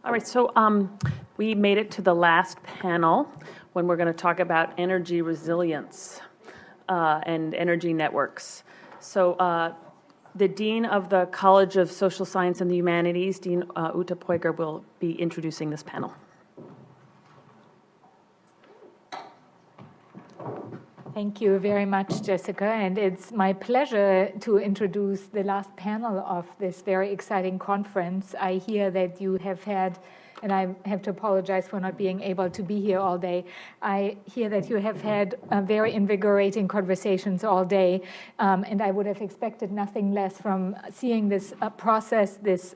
All right, so we made it to the last panel when we're going to talk about energy resilience and energy networks. So the Dean of the College of Social Science and the Humanities, Dean Ute Poiger, will be introducing this panel. Thank you very much, Jessica, and it's my pleasure to introduce the last panel of this very exciting conference. I hear that you have had, and I have to apologize for not being able to be here all day. I hear that you have had very invigorating conversations all day, and I would have expected nothing less from seeing this process, this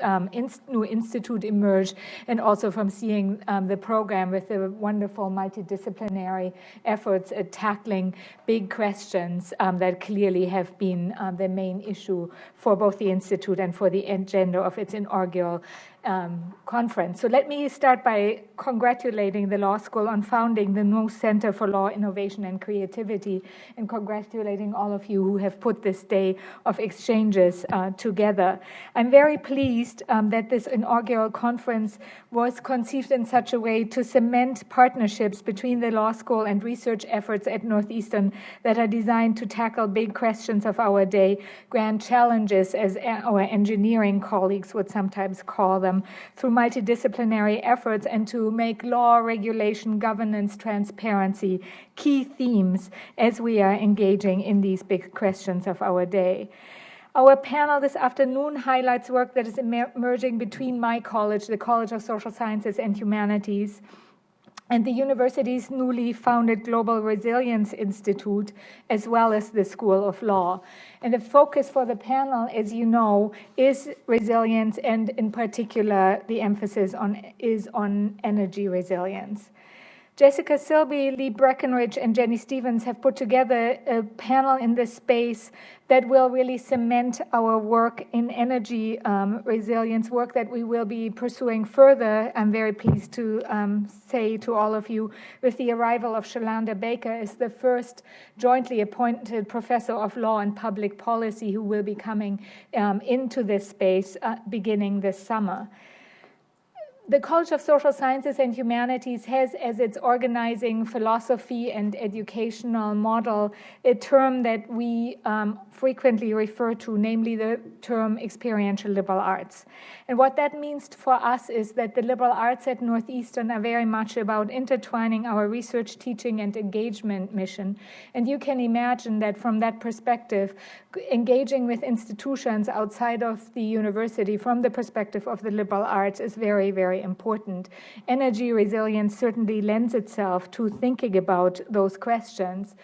new institute emerge, and also from seeing the program with the wonderful multidisciplinary efforts at tackling big questions that clearly have been the main issue for both the Institute and for the agenda of its inaugural conference. So let me start by congratulating the law school on founding the new Center for Law, Innovation and Creativity, and congratulating all of you who have put this day of exchanges together. I'm very pleased that this inaugural conference was conceived in such a way to cement partnerships between the law school and research efforts at Northeastern that are designed to tackle big questions of our day, grand challenges, as our engineering colleagues would sometimes call them, through multidisciplinary efforts, and to make law, regulation, governance, transparency key themes as we are engaging in these big questions of our day. Our panel this afternoon highlights work that is emerging between my college, the College of Social Sciences and Humanities, and the university's newly founded Global Resilience Institute, as well as the School of Law. And the focus for the panel, as you know, is resilience, and in particular, the emphasis is on energy resilience. Jessica Silby, Lee Breckenridge, and Jenny Stevens have put together a panel in this space that will really cement our work in energy resilience, work that we will be pursuing further. I'm very pleased to say to all of you, with the arrival of Shalanda Baker as the first jointly appointed professor of law and public policy who will be coming into this space beginning this summer. The College of Social Sciences and Humanities has as its organizing philosophy and educational model a term that we frequently refer to, namely the term experiential liberal arts. And what that means for us is that the liberal arts at Northeastern are very much about intertwining our research, teaching, and engagement mission. And you can imagine that from that perspective, engaging with institutions outside of the university from the perspective of the liberal arts is very, very important. Energy resilience certainly lends itself to thinking about those questions.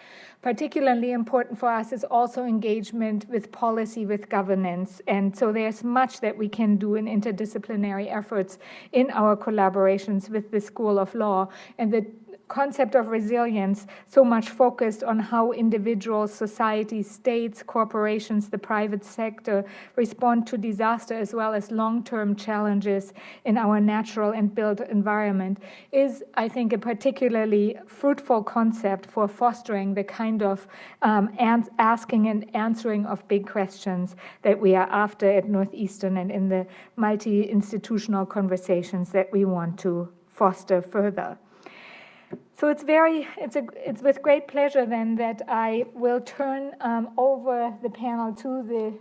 Particularly important for us is also engagement with policy, with governance. And so there's much that we can do in interdisciplinary efforts in our collaborations with the School of Law. And the concept of resilience so much focused on how individuals, societies, states, corporations, the private sector respond to disaster as well as long-term challenges in our natural and built environment is, I think, a particularly fruitful concept for fostering the kind of asking and answering of big questions that we are after at Northeastern and in the multi-institutional conversations that we want to foster further. So it's with great pleasure then that I will turn over the panel to the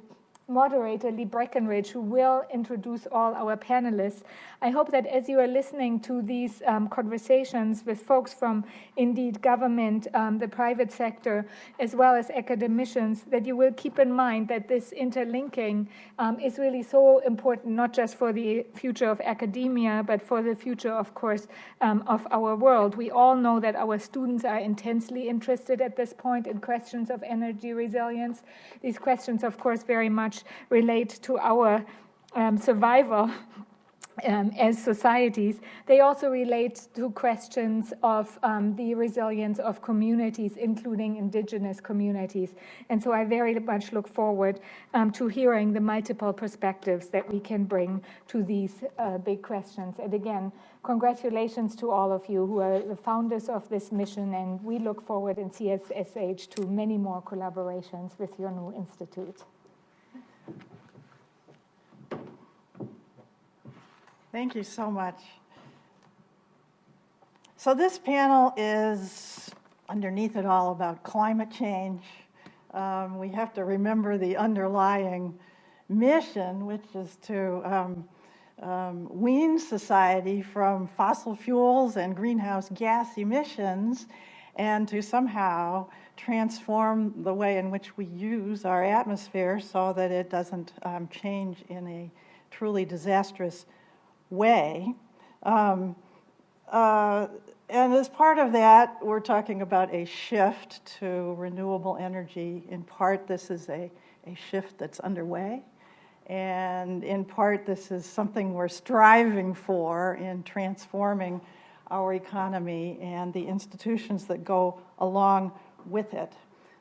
moderator, Lee Breckenridge, who will introduce all our panelists. I hope that as you are listening to these conversations with folks from, indeed, government, the private sector, as well as academicians, that you will keep in mind that this interlinking is really so important, not just for the future of academia, but for the future, of course, of our world. We all know that our students are intensely interested at this point in questions of energy resilience. These questions, of course, very much relate to our survival as societies. They also relate to questions of the resilience of communities, including indigenous communities. And so I very much look forward to hearing the multiple perspectives that we can bring to these big questions. And again, congratulations to all of you who are the founders of this mission, and we look forward in CSSH to many more collaborations with your new institute. Thank you so much. So this panel is, underneath it all, about climate change. We have to remember the underlying mission, which is to wean society from fossil fuels and greenhouse gas emissions, and to somehow transform the way in which we use our atmosphere so that it doesn't change in a truly disastrous way. And as part of that, we're talking about a shift to renewable energy. In part, this is a shift that's underway. And in part, this is something we're striving for in transforming our economy and the institutions that go along with it.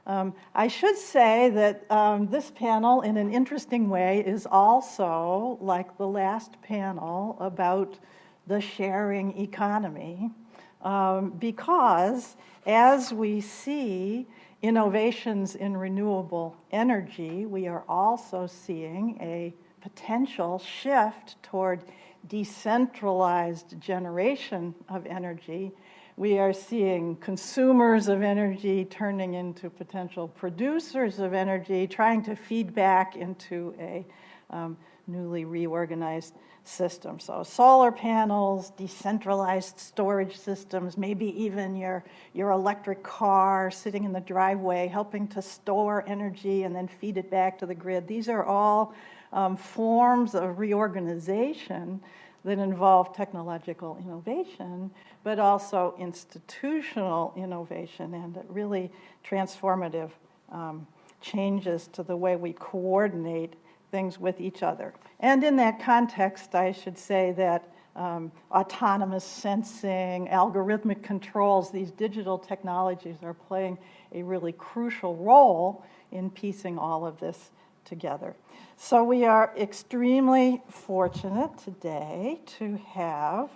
I should say that this panel, in an interesting way, is also, like the last panel, about the sharing economy. Because as we see innovations in renewable energy, we are also seeing a potential shift toward decentralized generation of energy. We are seeing consumers of energy turning into potential producers of energy, trying to feed back into a newly reorganized system. So solar panels, decentralized storage systems, maybe even your electric car sitting in the driveway helping to store energy and then feed it back to the grid. These are all forms of reorganization that involve technological innovation, but also institutional innovation and really transformative changes to the way we coordinate things with each other. And in that context, I should say that autonomous sensing, algorithmic controls, these digital technologies are playing a really crucial role in piecing all of this together. So we are extremely fortunate today to have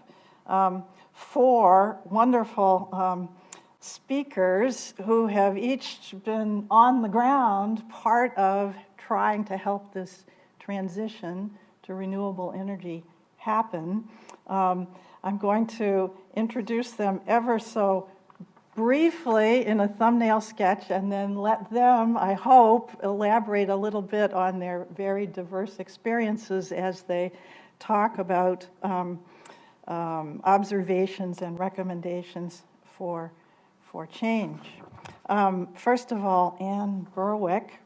4 wonderful speakers who have each been on the ground, part of trying to help this transition to renewable energy happen. I'm going to introduce them ever so briefly in a thumbnail sketch and then let them, I hope, elaborate a little bit on their very diverse experiences as they talk about observations and recommendations for change. First of all, Anne Berwick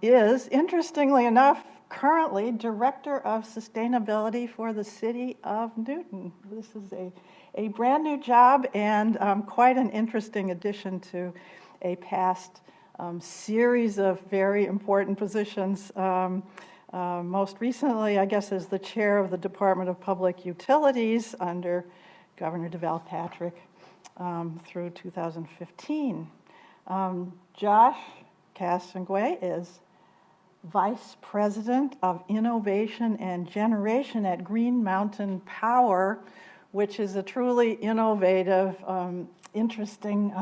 is, interestingly enough, currently Director of Sustainability for the City of Newton. This is a brand new job and quite an interesting addition to a past series of very important positions. Most recently, I guess, as the chair of the Department of Public Utilities under Governor Deval Patrick through 2015. Josh Castonguay is Vice President of Innovation and Generation at Green Mountain Power, which is a truly innovative, interesting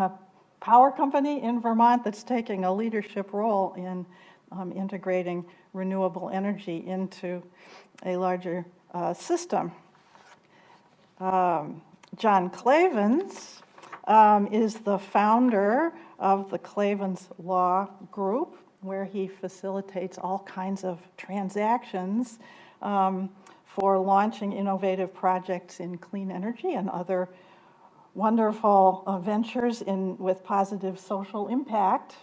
power company in Vermont that's taking a leadership role in integrating renewable energy into a larger system. John Clavens is the founder of the Clavens Law Group, where he facilitates all kinds of transactions for launching innovative projects in clean energy and other wonderful ventures with positive social impact,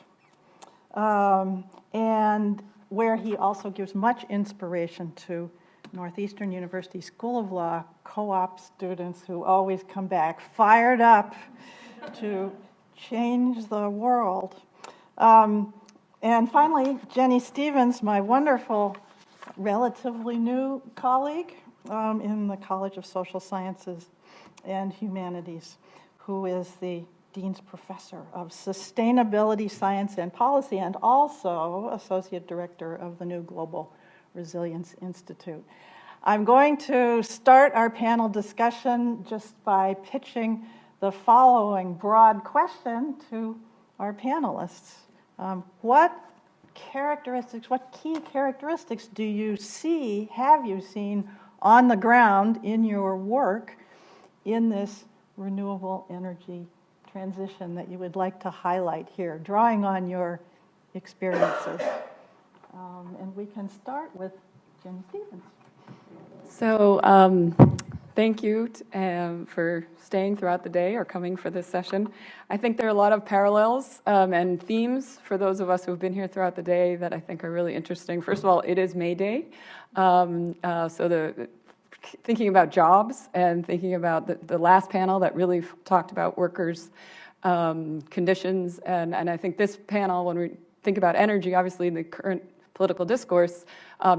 and where he also gives much inspiration to Northeastern University School of Law co-op students who always come back fired up to change the world. And finally, Jenny Stevens, my wonderful, relatively new colleague in the College of Social Sciences and Humanities, who is the Dean's Professor of Sustainability, Science, and Policy, and also Associate Director of the new Global Resilience Institute. I'm going to start our panel discussion just by pitching the following broad question to our panelists. What key characteristics do you see, have you seen on the ground in your work in this renewable energy transition that you would like to highlight here, drawing on your experiences. And we can start with Jenny Stevens. So thank you for staying throughout the day or coming for this session. I think there are a lot of parallels and themes for those of us who have been here throughout the day that I think are really interesting. First of all, it is May Day. Thinking about jobs and thinking about the last panel that really talked about workers' conditions. And I think this panel, when we think about energy, obviously in the current political discourse,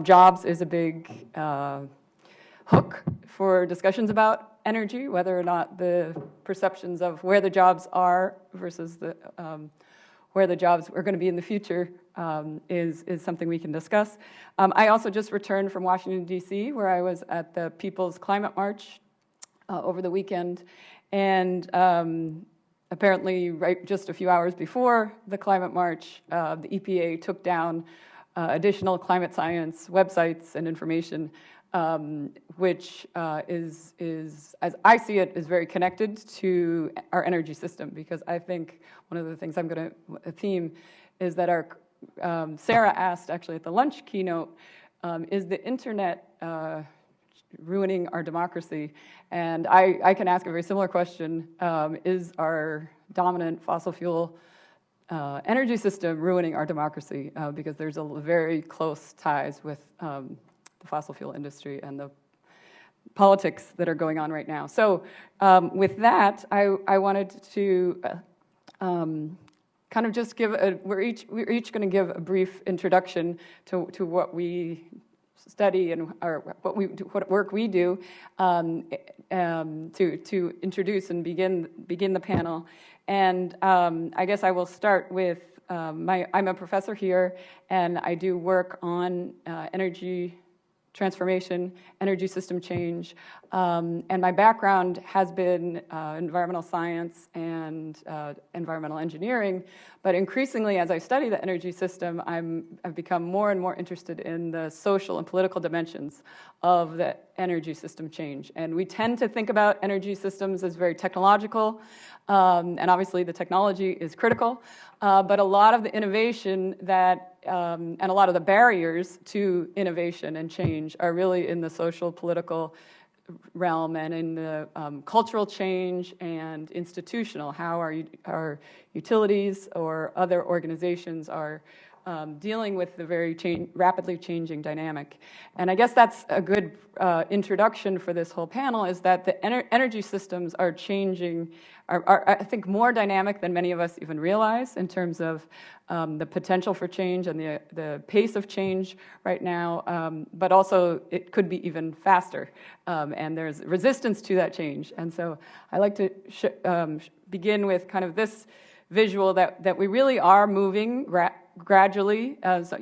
jobs is a big hook for discussions about energy, whether or not the perceptions of where the jobs are versus where the jobs are going to be in the future is something we can discuss. I also just returned from Washington, D.C., where I was at the People's Climate March over the weekend. And apparently, right just a few hours before the climate march, the EPA took down additional climate science websites and information, which is, as I see it, is very connected to our energy system, because I think one of the things a theme is that Sarah asked actually at the lunch keynote, is the internet ruining our democracy? And I can ask a very similar question, is our dominant fossil fuel energy system ruining our democracy? Because there's a very close ties with the fossil fuel industry and the politics that are going on right now. So with that, I wanted to kind of just we're each going to give a brief introduction to what we study and what work we do to introduce and begin the panel. And I guess I will start with I'm a professor here, and I do work on energy transformation, energy system change, and my background has been environmental science and environmental engineering, but increasingly as I study the energy system, I've become more and more interested in the social and political dimensions of the energy system change. And we tend to think about energy systems as very technological, and obviously the technology is critical, but a lot of the innovation and a lot of the barriers to innovation and change are really in the social, political realm and in the cultural change and institutional, how our utilities or other organizations are dealing with the very rapidly changing dynamic. And I guess that's a good introduction for this whole panel, is that the energy systems are changing, are I think more dynamic than many of us even realize in terms of the potential for change and the pace of change right now, but also it could be even faster, and there's resistance to that change. And so I like to begin with kind of this visual that we really are moving gradually, as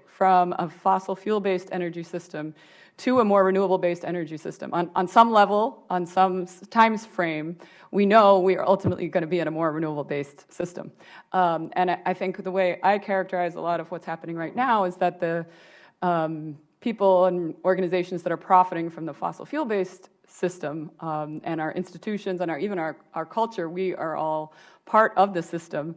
from a fossil fuel-based energy system to a more renewable-based energy system. On some level, on some time frame, we know we are ultimately going to be in a more renewable-based system. And I think the way I characterize a lot of what's happening right now is that the people and organizations that are profiting from the fossil fuel-based system and our institutions and even our culture, we are all part of the system.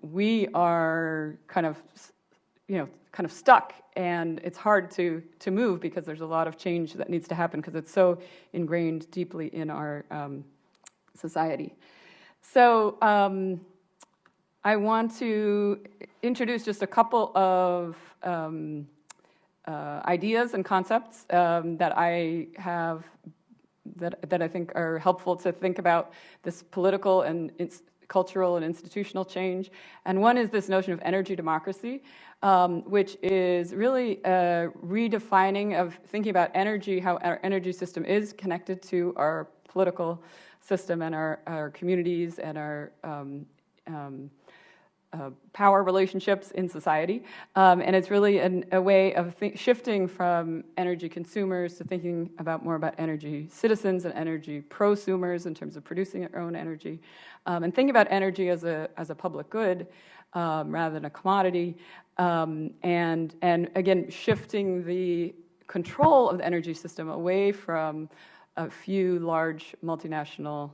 We are kind of stuck, and it's hard to move because there's a lot of change that needs to happen because it's so ingrained deeply in our society. So I want to introduce just a couple of ideas and concepts that I have that I think are helpful to think about this political and cultural and institutional change. And one is this notion of energy democracy, which is really a redefining of thinking about energy, how our energy system is connected to our political system and our communities and our power relationships in society. And it's really a way of shifting from energy consumers to thinking more about energy citizens and energy prosumers in terms of producing our own energy, and thinking about energy as a public good rather than a commodity, and again shifting the control of the energy system away from a few large multinational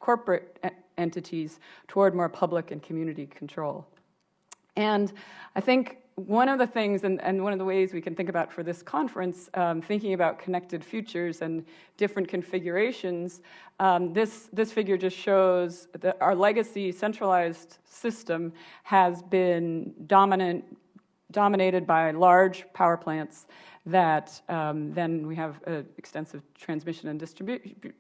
corporate entities toward more public and community control. And I think one of the things, and one of the ways we can think about for this conference, thinking about connected futures and different configurations, this figure just shows that our legacy centralized system has been dominated by large power plants that then we have an extensive transmission and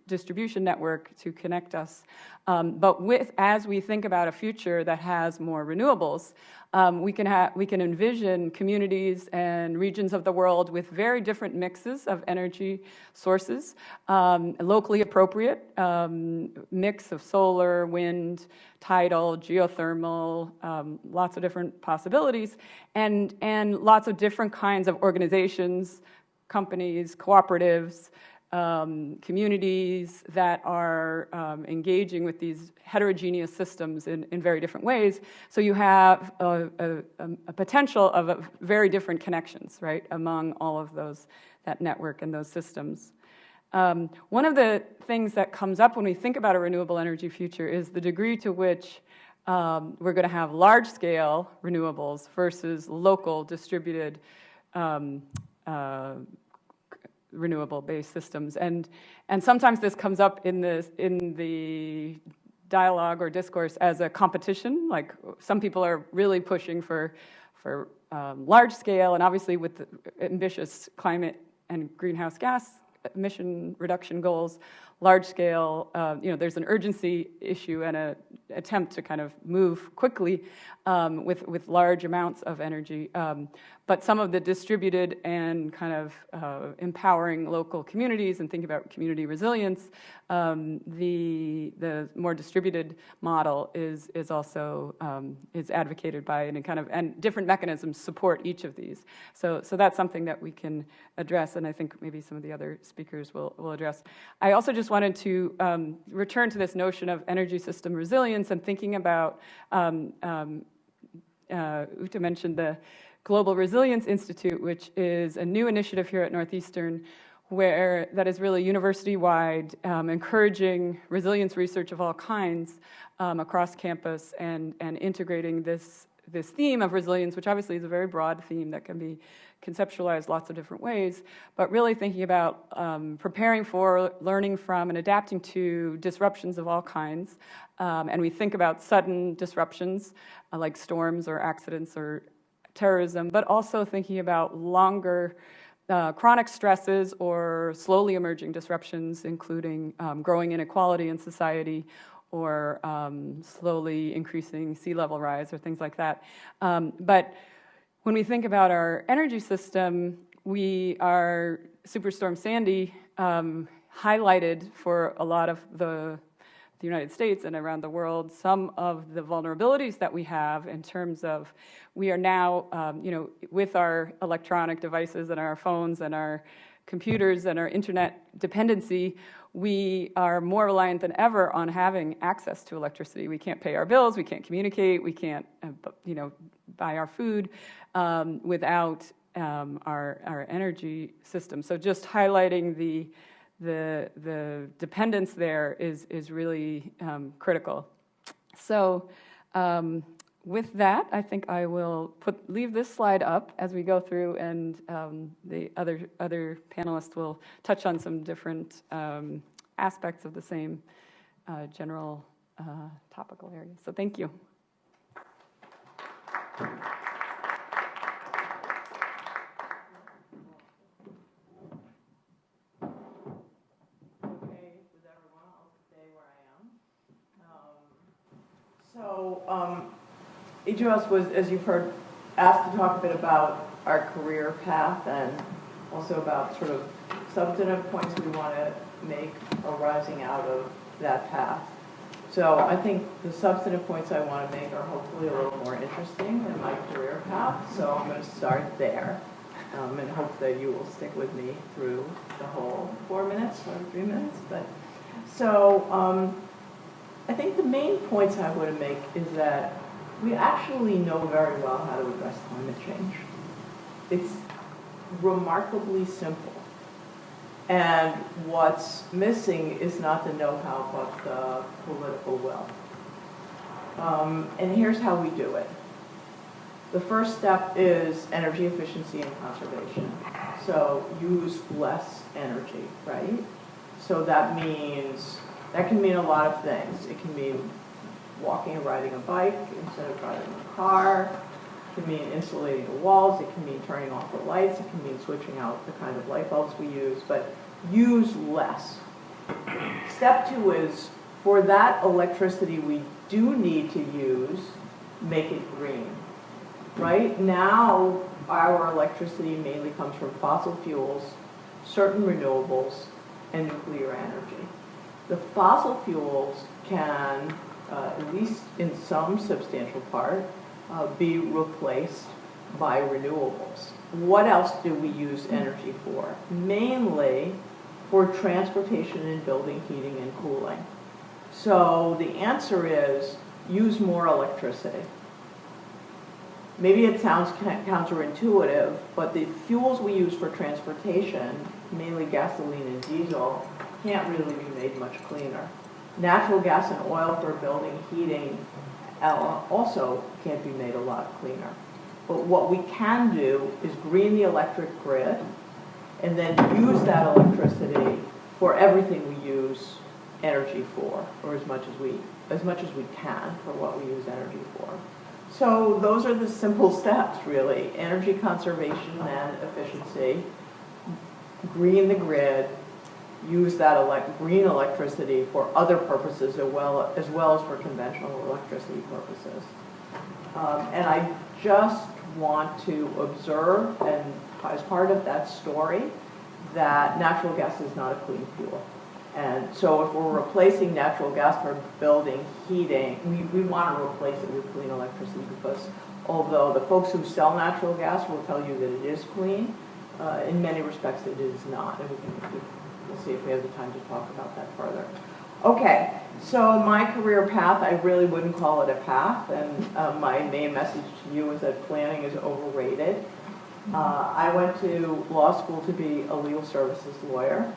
distribution network to connect us. But as we think about a future that has more renewables, we can envision communities and regions of the world with very different mixes of energy sources, locally appropriate mix of solar, wind, tidal, geothermal, lots of different possibilities, and lots of different kinds of organizations, companies, cooperatives, communities that are engaging with these heterogeneous systems in very different ways. So you have a potential of very different connections, right, among all of those, that network and those systems. One of the things that comes up when we think about a renewable energy future is the degree to which we're going to have large-scale renewables versus local distributed renewable-based systems, and sometimes this comes up in the dialogue or discourse as a competition. Like some people are really pushing for large scale, and obviously with the ambitious climate and greenhouse gas emission reduction goals, large scale, there's an urgency issue and an attempt to kind of move quickly with large amounts of energy. But some of the distributed and kind of empowering local communities and thinking about community resilience, the more distributed model is also is advocated by, and different mechanisms support each of these. So that's something that we can address, and I think maybe some of the other speakers will address. I also just wanted to return to this notion of energy system resilience and thinking about, Uta mentioned the Global Resilience Institute, which is a new initiative here at Northeastern that is really university-wide, encouraging resilience research of all kinds across campus and integrating this theme of resilience, which obviously is a very broad theme that can be conceptualized lots of different ways, but really thinking about preparing for, learning from, and adapting to disruptions of all kinds. And we think about sudden disruptions like storms or accidents or terrorism, but also thinking about longer chronic stresses or slowly emerging disruptions, including growing inequality in society or slowly increasing sea level rise or things like that. But when we think about our energy system, Superstorm Sandy highlighted for a lot of the United States and around the world some of the vulnerabilities that we have in terms of we are now, with our electronic devices and our phones and our computers and our internet dependency, we are more reliant than ever on having access to electricity. We can't pay our bills, we can't communicate, we can't, buy our food without our energy system. So just highlighting the dependence there is really critical. So with that, I think I will leave this slide up as we go through, and the other panelists will touch on some different aspects of the same general topical area. So thank you. So each of us was, as you've heard, asked to talk a bit about our career path and also about sort of substantive points we want to make arising out of that path. So I think the substantive points I want to make are hopefully a little more interesting than my career path. So I'm going to start there and hope that you will stick with me through the whole 4 minutes or 3 minutes. So I think the main points I want to make is that we actually know very well how to address climate change. It's remarkably simple. And what's missing is not the know-how, but the political will. And here's how we do it. The first step is energy efficiency and conservation. So use less energy, right? So that can mean a lot of things. It can mean walking or riding a bike instead of driving a car. It can mean insulating the walls. It can mean turning off the lights. It can mean switching out the kind of light bulbs we use, but use less. Step 2 is, for that electricity we do need to use, make it green. Right now, our electricity mainly comes from fossil fuels, certain renewables, and nuclear energy. The fossil fuels can, at least in some substantial part, be replaced by renewables. What else do we use energy for? Mainly for transportation and building heating and cooling. So the answer is use more electricity. Maybe it sounds counterintuitive, but the fuels we use for transportation, mainly gasoline and diesel, can't really be made much cleaner. Natural gas and oil for building heating also can't be made a lot cleaner. But what we can do is green the electric grid and then use that electricity for everything we use energy for, or as much as we can for what we use energy for. So those are the simple steps, really. Energy conservation and efficiency, green the grid, use that green electricity for other purposes as well as for conventional electricity purposes. And I just want to observe, and as part of that story, that natural gas is not a clean fuel. And so if we're replacing natural gas for building heating, we want to replace it with clean electricity, because although the folks who sell natural gas will tell you that it is clean, in many respects it is not. And we'll see if we have the time to talk about that further. Okay, so my career path, I really wouldn't call it a path, and my main message to you is that planning is overrated. I went to law school to be a legal services lawyer.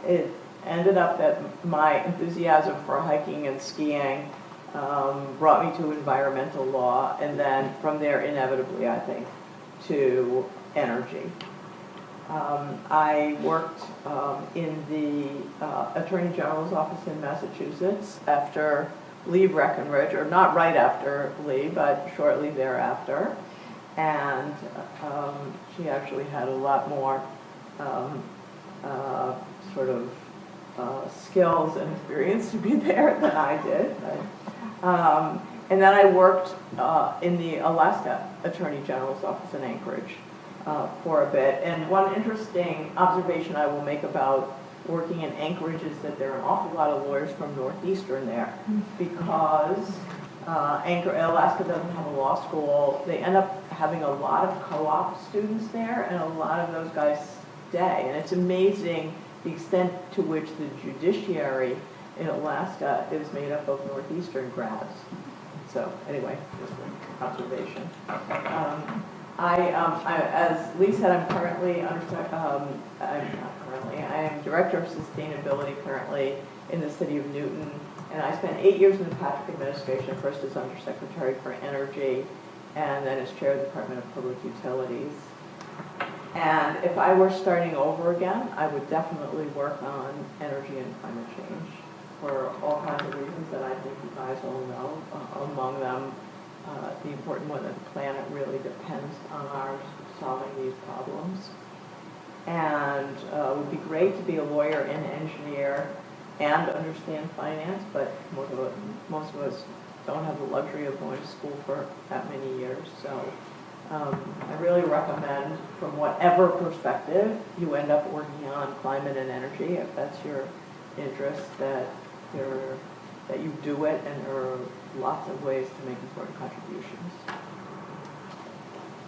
It ended up that my enthusiasm for hiking and skiing brought me to environmental law, and then from there, inevitably, I think, to energy. I worked in the Attorney General's office in Massachusetts after Lee Breckenridge, or not right after Lee, but shortly thereafter. And she actually had a lot more skills and experience to be there than I did. And then I worked in the Alaska Attorney General's office in Anchorage for a bit. And one interesting observation I will make about working in Anchorage is that there are an awful lot of lawyers from Northeastern there, because Alaska doesn't have a law school. They end up having a lot of co-op students there, and a lot of those guys stay. And it's amazing the extent to which the judiciary in Alaska is made up of Northeastern grads. So anyway, just a conservation. As Lee said, I am Director of Sustainability currently in the City of Newton, and I spent 8 years in the Patrick administration, first as Undersecretary for Energy, and then as Chair of the Department of Public Utilities. And if I were starting over again, I would definitely work on energy and climate change for all kinds of reasons that I think you guys all know. Among them, the important one, that the planet really depends on our solving these problems. And it would be great to be a lawyer and engineer and understand finance, but most of us don't have the luxury of going to school for that many years. So I really recommend, from whatever perspective you end up working on climate and energy, if that's your interest, that you do it, and there are lots of ways to make important contributions.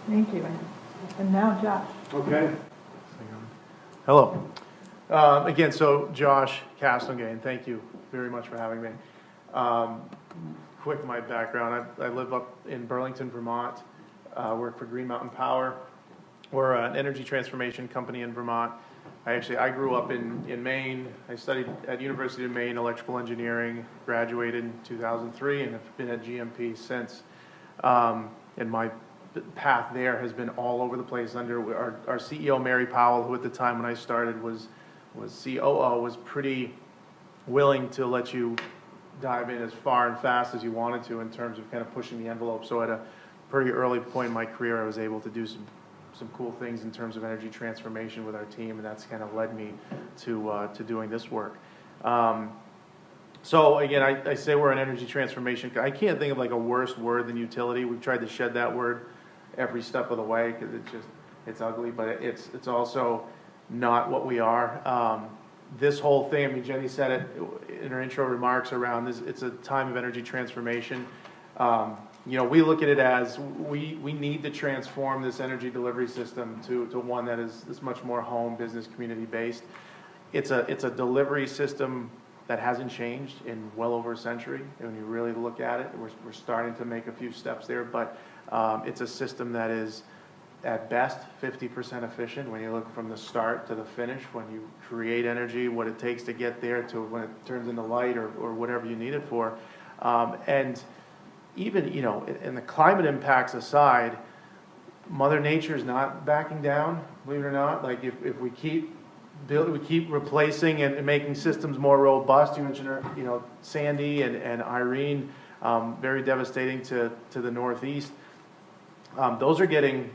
Thank you. And now Josh. Okay. Hello. Again, so Josh Castlegate, thank you very much for having me. Quick, my background. I live up in Burlington, Vermont. Work for Green Mountain Power. We're an energy transformation company in Vermont. I grew up in Maine. I studied at University of Maine electrical engineering, graduated in 2003, and have been at GMP since. And my path there has been all over the place. Under our CEO, Mary Powell, who at the time when I started was COO, was pretty willing to let you dive in as far and fast as you wanted to in terms of kind of pushing the envelope. So at a pretty early point in my career, I was able to do some cool things in terms of energy transformation with our team, and that's kind of led me to doing this work. So again, I say we're an energy transformation. I can't think of like a worse word than utility. We've tried to shed that word every step of the way because it's ugly, but it's also not what we are. This whole thing, I mean, Jenny said it in her intro remarks around this, it's a time of energy transformation. You know, we look at it as we need to transform this energy delivery system to one that is much more home, business, community based. It's a delivery system that hasn't changed in well over a century. And when you really look at it, we're starting to make a few steps there, but it's a system that is at best 50% efficient when you look from the start to the finish, when you create energy, what it takes to get there to when it turns into light or whatever you need it for. And even, you know, and the climate impacts aside, Mother Nature is not backing down, believe it or not. Like if we keep replacing and making systems more robust. You mentioned, you know, Sandy and Irene, very devastating to the Northeast. Those are getting,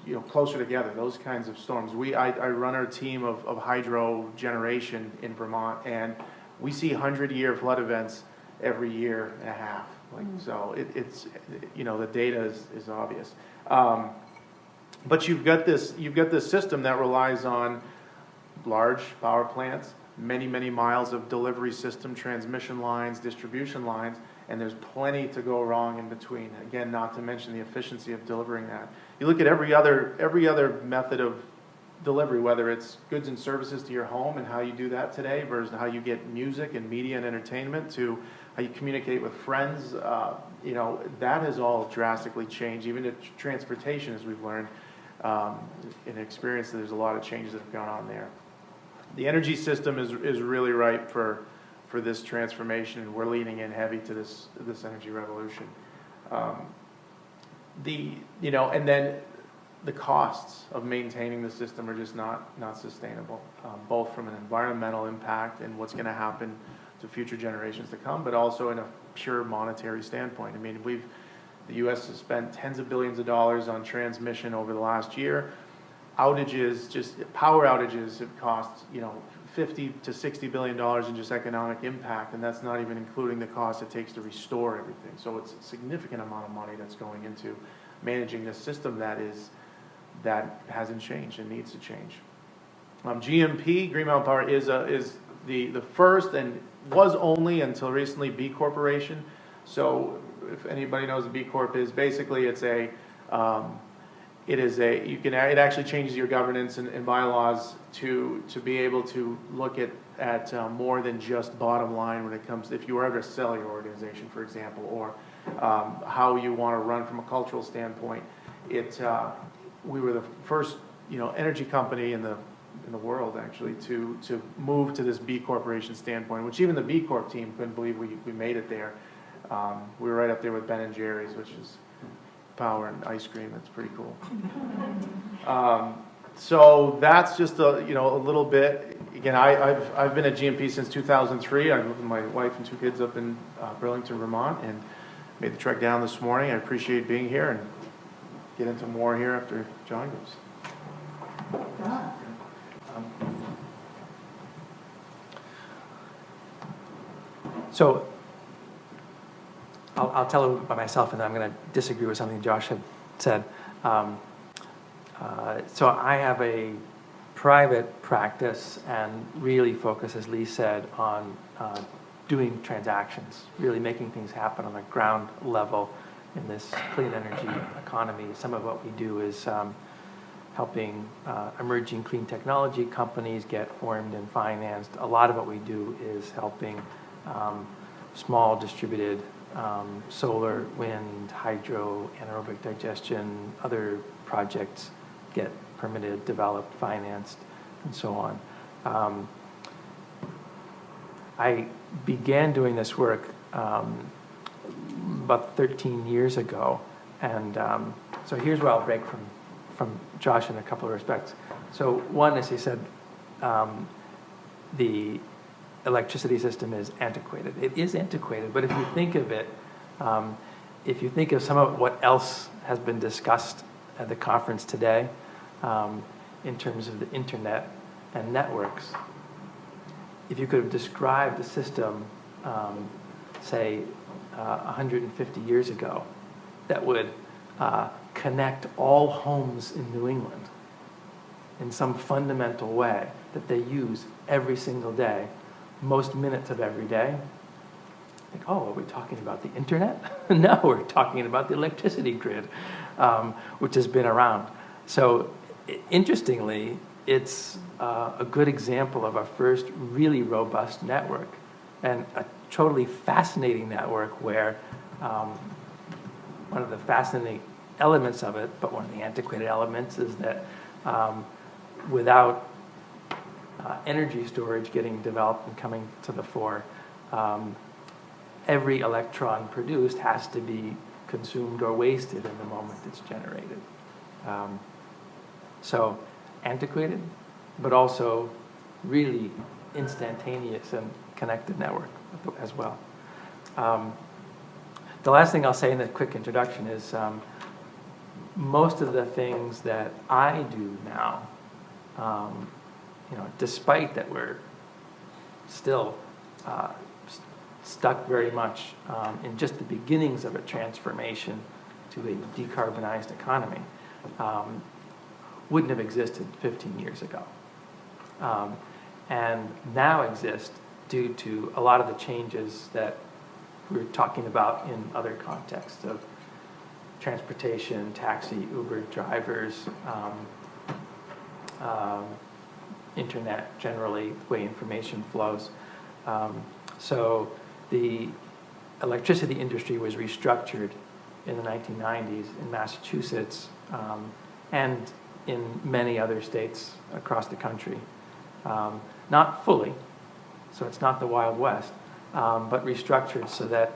you know, closer together, those kinds of storms. I run our team of hydro generation in Vermont, and we see 100-year flood events every year and a half. Like, so it's, you know, the data is obvious. But you've got this system that relies on large power plants, many miles of delivery system, transmission lines, distribution lines, and there's plenty to go wrong in between. Again, not to mention the efficiency of delivering that. You look at every other method of delivery, whether it's goods and services to your home and how you do that today versus how you get music and media and entertainment, to how you communicate with friends, you know, that has all drastically changed. Even to transportation, as we've learned in experience, there's a lot of changes that have gone on there. The energy system is really ripe for this transformation, and we're leaning in heavy to this energy revolution. You know, and then the costs of maintaining the system are just not sustainable, both from an environmental impact and what's going to happen to future generations to come, but also in a pure monetary standpoint. I mean, the U.S. has spent tens of billions of dollars on transmission over the last year. Outages, just power outages, have cost, you know, $50 to $60 billion in just economic impact, and that's not even including the cost it takes to restore everything. So it's a significant amount of money that's going into managing this system that hasn't changed and needs to change. GMP, Green Mountain Power, is the first and was only until recently B Corporation. So if anybody knows what B Corp is, basically it actually changes your governance and bylaws to be able to look at more than just bottom line when it comes to if you were ever to sell your organization, for example, or how you want to run from a cultural standpoint. We were the first, you know, energy company in the world actually to move to this B Corporation standpoint, which even the B Corp team couldn't believe we made it there. We were right up there with Ben and Jerry's, which is power and ice cream. That's pretty cool. So that's just a little bit. Again, I've been at GMP since 2003. I lived with my wife and two kids up in Burlington, Vermont, and made the trek down this morning. I appreciate being here and get into more here after John goes. So I'll tell you by myself, and then I'm going to disagree with something Josh had said. So I have a private practice and really focus, as Lee said, on doing transactions, really making things happen on the ground level in this clean energy economy. Some of what we do is helping emerging clean technology companies get formed and financed. A lot of what we do is helping small distributed solar, wind, hydro, anaerobic digestion, other projects get permitted, developed, financed, and so on. I began doing this work about 13 years ago, and so here's where I'll break from Josh in a couple of respects. So one, as he said, the electricity system is antiquated. It is antiquated, but if you think of it, if you think of some of what else has been discussed at the conference today, in terms of the internet and networks, if you could have described the system, say, 150 years ago, that would connect all homes in New England in some fundamental way that they use every single day, most minutes of every day. Like, oh, are we talking about the internet? No, we're talking about the electricity grid, which has been around. So interestingly, it's a good example of a first really robust network, and a totally fascinating network where one of the fascinating elements of it, but one of the antiquated elements, is that without energy storage getting developed and coming to the fore, every electron produced has to be consumed or wasted in the moment it's generated. So antiquated, but also really instantaneous and connected network as well. The last thing I'll say in the quick introduction is most of the things that I do now, despite that we're still stuck very much in just the beginnings of a transformation to a decarbonized economy, wouldn't have existed 15 years ago. And now exist due to a lot of the changes that we're talking about in other contexts of transportation, taxi, Uber drivers, internet generally, the way information flows. So the electricity industry was restructured in the 1990s in Massachusetts and in many other states across the country. Not fully, so it's not the Wild West, but restructured so that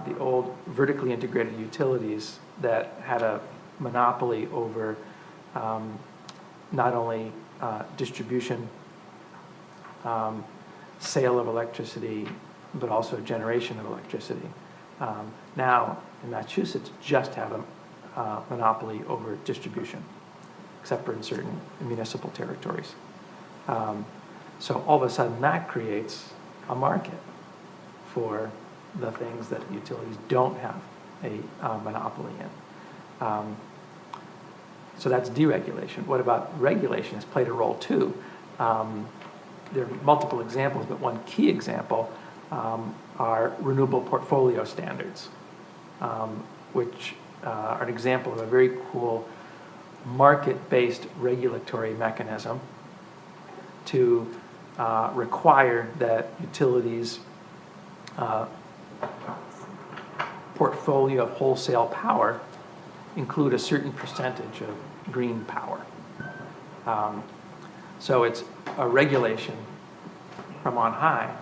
the old vertically integrated utilities that had a monopoly over not only distribution, sale of electricity, but also generation of electricity. Now, in Massachusetts, just have a monopoly over distribution, except for in certain municipal territories. So all of a sudden, that creates a market for the things that utilities don't have a monopoly in. So that's deregulation. What about regulation? Has played a role too. There are multiple examples, but one key example are renewable portfolio standards, which are an example of a very cool market-based regulatory mechanism to require that utilities' portfolio of wholesale power include a certain percentage of green power. So it's a regulation from on high,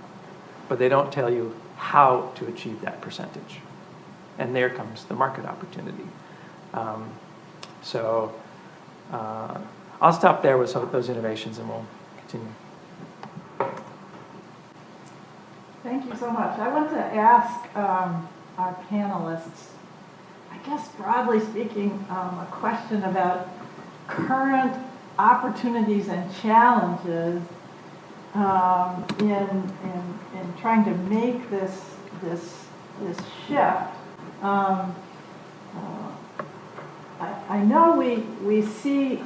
but they don't tell you how to achieve that percentage. And there comes the market opportunity. So I'll stop there with some of those innovations and we'll continue. Thank you so much. I want to ask our panelists, I guess broadly speaking, a question about current opportunities and challenges in trying to make this shift. I know we see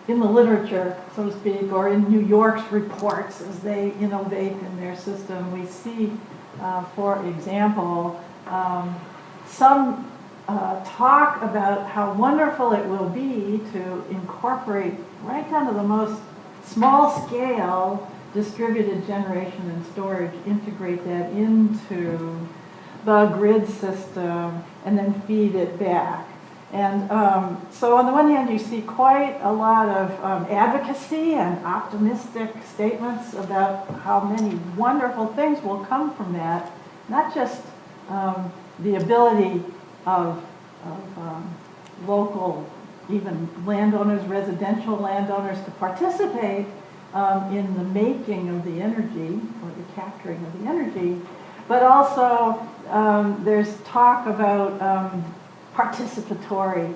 in the literature, so to speak, or in New York's reports as they innovate in their system, we see, for example, some talk about how wonderful it will be to incorporate right down to the most small-scale distributed generation and storage, integrate that into the grid system, and then feed it back. And so on the one hand, you see quite a lot of advocacy and optimistic statements about how many wonderful things will come from that. Not just the ability of local, even landowners, residential landowners, to participate in the making of the energy, or the capturing of the energy, but also there's talk about participatory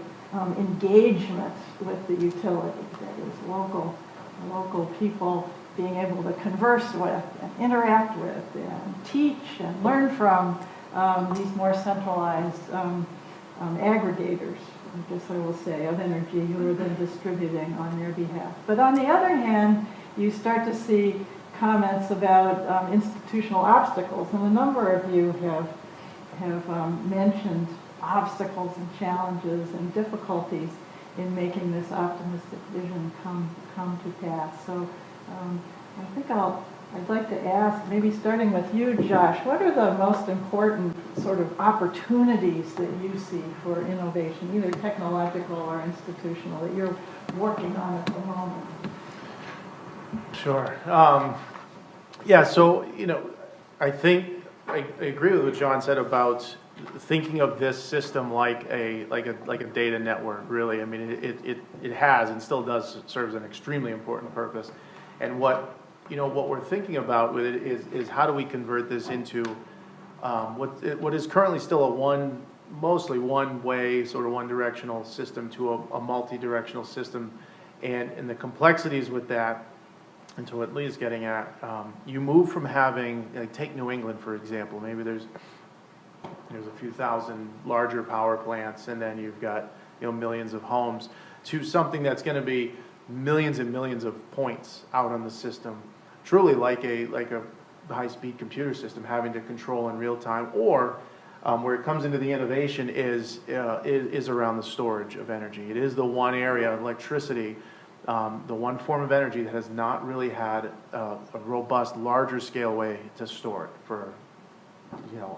engagement with the utility, that is local people being able to converse with and interact with and teach and learn from these more centralized aggregators, I guess I will say, of energy who are then distributing on their behalf. But on the other hand, you start to see comments about institutional obstacles, and a number of you have mentioned obstacles and challenges and difficulties in making this optimistic vision come to pass. So I think I'd like to ask, maybe starting with you, Josh, what are the most important sort of opportunities that you see for innovation, either technological or institutional, that you're working on at the moment? Sure. Yeah, so, I think I agree with what John said about thinking of this system like a data network, really. I mean, it has and still does serves an extremely important purpose. And what we're thinking about with it is how do we convert this into what is currently still a mostly one-way, sort of one-directional system to a multi-directional system, and the complexities with that. And to what Lee's getting at, you move from having, take New England for example. Maybe there's a few thousand larger power plants, and then you've got millions of homes, to something that's going to be millions and millions of points out on the system, truly like a high-speed computer system having to control in real time. Or where it comes into the innovation is around the storage of energy. It is the one area of electricity. The one form of energy that has not really had a robust, larger scale way to store it for,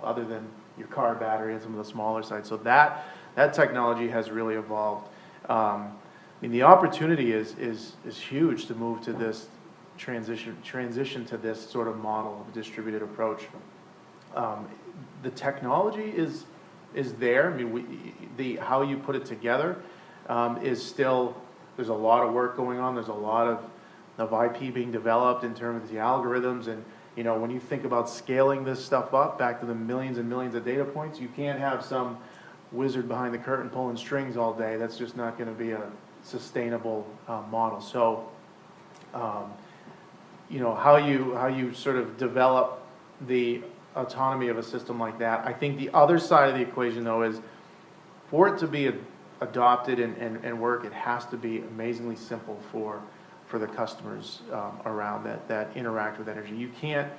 other than your car battery and some of the smaller sites. So that technology has really evolved. I mean, the opportunity is huge to move to this transition to this sort of model of a distributed approach. The technology is there. I mean, how you put it together is still. There's a lot of work going on. There's a lot of IP being developed in terms of the algorithms. And, when you think about scaling this stuff up back to the millions and millions of data points, you can't have some wizard behind the curtain pulling strings all day. That's just not going to be a sustainable model. So, how you sort of develop the autonomy of a system like that. I think the other side of the equation, though, is for it to be adopted and work, it has to be amazingly simple for the customers around that interact with energy. You can't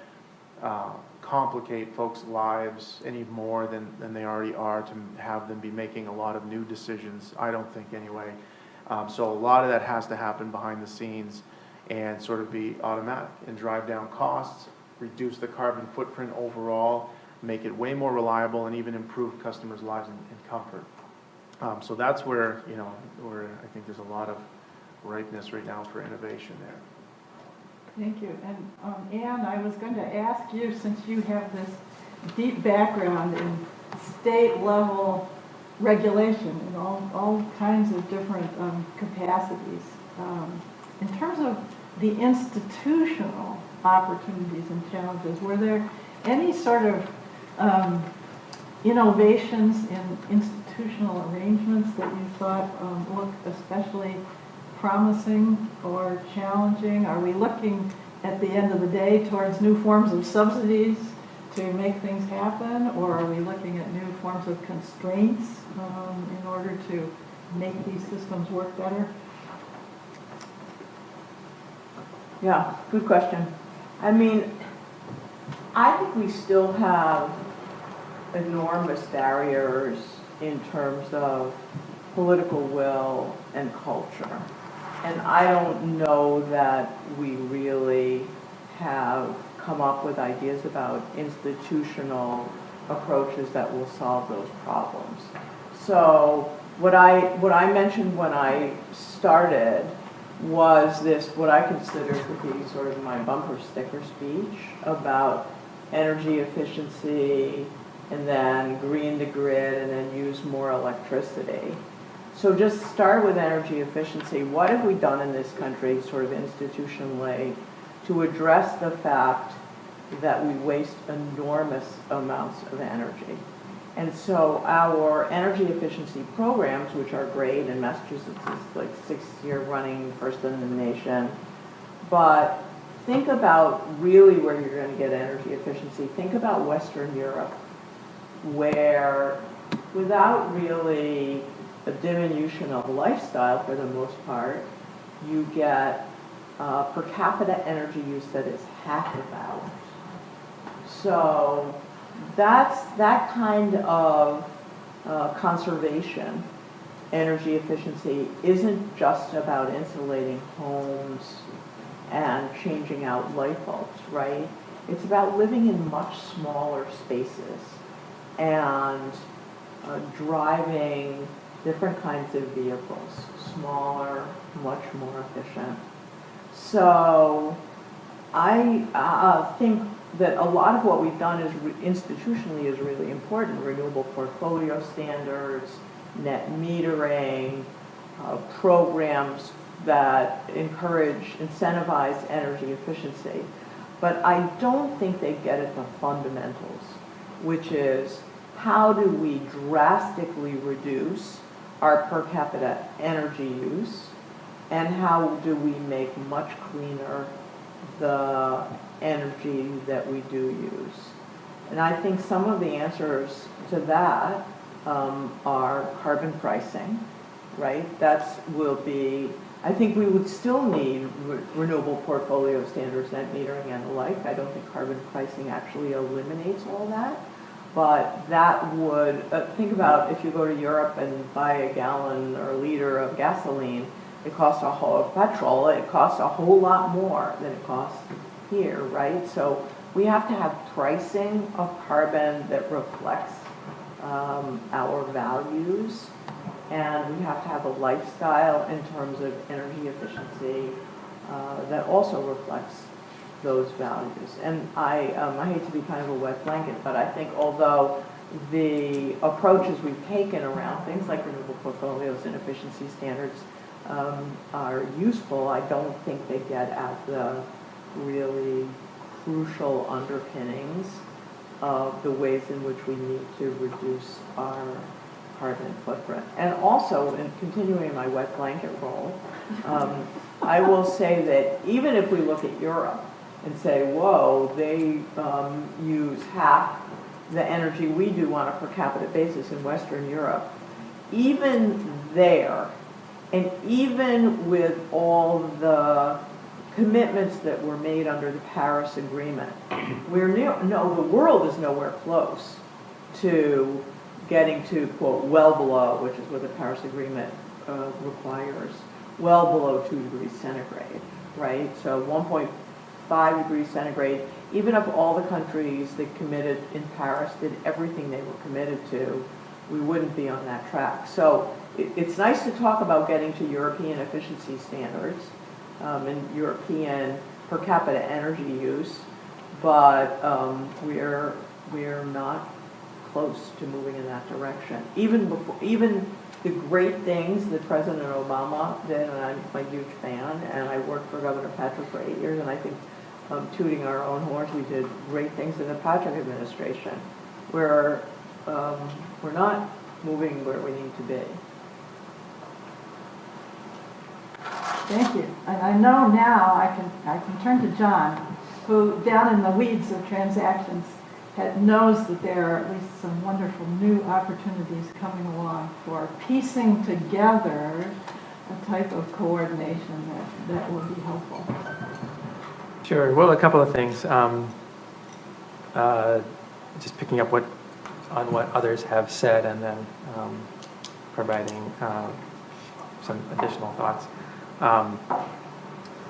complicate folks' lives any more than they already are to have them be making a lot of new decisions, I don't think anyway. So a lot of that has to happen behind the scenes and sort of be automatic and drive down costs, reduce the carbon footprint overall, make it way more reliable, and even improve customers' lives and comfort. So that's where I think there's a lot of ripeness right now for innovation there. Thank you. And Anne, I was going to ask you, since you have this deep background in state-level regulation in all kinds of different capacities, in terms of the institutional opportunities and challenges, were there any sort of innovations in institutional arrangements that you thought looked especially promising or challenging? Are we looking at the end of the day towards new forms of subsidies to make things happen, or are we looking at new forms of constraints in order to make these systems work better? Yeah, good question. I mean, I think we still have enormous barriers in terms of political will and culture. And I don't know that we really have come up with ideas about institutional approaches that will solve those problems. So what I mentioned when I started was this, what I consider to be sort of my bumper sticker speech about energy efficiency and then green the grid and then use more electricity. So just start with energy efficiency. What have we done in this country sort of institutionally to address the fact that we waste enormous amounts of energy? And so our energy efficiency programs, which are great, and Massachusetts is like 6th year running, first in the nation, but think about really where you're going to get energy efficiency. Think about Western Europe, where without really a diminution of lifestyle for the most part, you get per capita energy use that is half of ours. So that's that kind of conservation. Energy efficiency isn't just about insulating homes and changing out light bulbs, right? It's about living in much smaller spaces and driving different kinds of vehicles, smaller, much more efficient. So I think that a lot of what we've done is institutionally is really important. Renewable portfolio standards, net metering, programs that encourage, incentivize energy efficiency. But I don't think they get at the fundamentals, which is how do we drastically reduce our per capita energy use, and how do we make much cleaner the energy that we do use. And I think some of the answers to that are carbon pricing, right? Will be, I think we would still need renewable portfolio standards, net metering and the like. I don't think carbon pricing actually eliminates all that. But that would, think about if you go to Europe and buy a gallon or a liter of gasoline, it costs petrol, it costs a whole lot more than it costs here, right? So we have to have pricing of carbon that reflects our values, and we have to have a lifestyle in terms of energy efficiency that also reflects those values. And I hate to be kind of a wet blanket, but I think although the approaches we've taken around things like renewable portfolios and efficiency standards are useful, I don't think they get at the really crucial underpinnings of the ways in which we need to reduce our carbon footprint. And also, in continuing my wet blanket role, I will say that even if we look at Europe and say, whoa, they use half the energy we do on a per capita basis in Western Europe, even there, and even with all the commitments that were made under the Paris Agreement, the world is nowhere close to getting to, quote, well below, which is what the Paris Agreement requires, well below 2 degrees centigrade, right? So 1.5 degrees centigrade, even if all the countries that committed in Paris did everything they were committed to, we wouldn't be on that track. So it's nice to talk about getting to European efficiency standards and European per capita energy use, but we're not close to moving in that direction. Even the great things that President Obama did, and I'm a huge fan, and I worked for Governor Patrick for 8 years, and I think tooting our own horns, we did great things in the Patrick administration. We're not moving where we need to be. Thank you. And I know now I can turn to John, who down in the weeds of transactions knows that there are at least some wonderful new opportunities coming along for piecing together a type of coordination that will be helpful. Sure. Well, a couple of things. Just picking up on what others have said, and then providing some additional thoughts.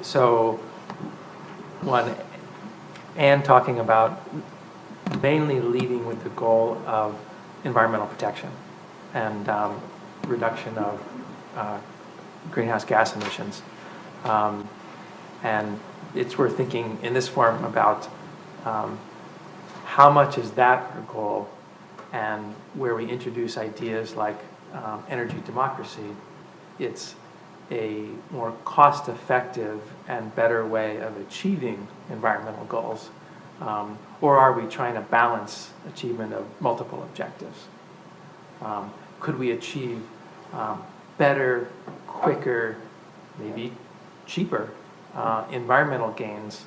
So, one, Anne talking about mainly leading with the goal of environmental protection, and reduction of greenhouse gas emissions. And it's worth thinking in this forum about how much is that our goal, and where we introduce ideas like energy democracy, it's a more cost-effective and better way of achieving environmental goals, or are we trying to balance achievement of multiple objectives? Could we achieve better, quicker, maybe cheaper environmental gains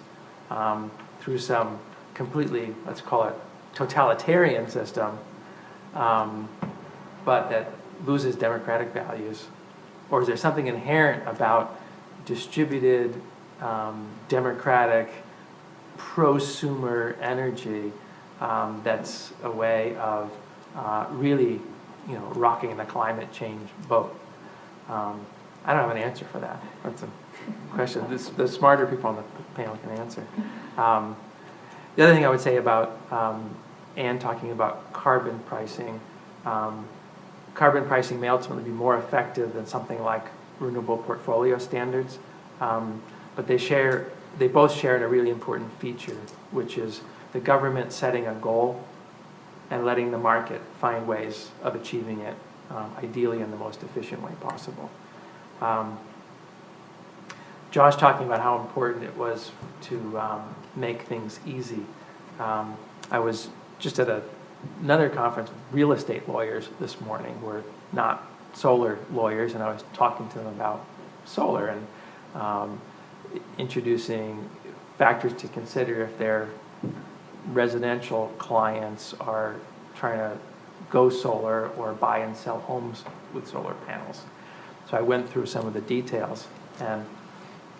through some completely, let's call it, totalitarian system, but that loses democratic values? Or is there something inherent about distributed, democratic, prosumer energy that's a way of really, rocking the climate change boat? I don't have an answer for that. That's a question the smarter people on the panel can answer. The other thing I would say about Anne talking about carbon pricing may ultimately be more effective than something like renewable portfolio standards, but they both share a really important feature, which is the government setting a goal and letting the market find ways of achieving it, ideally in the most efficient way possible. Josh talking about how important it was to make things easy. I was just at another conference with real estate lawyers this morning who are not solar lawyers, and I was talking to them about solar and introducing factors to consider if their residential clients are trying to go solar or buy and sell homes with solar panels. So I went through some of the details, and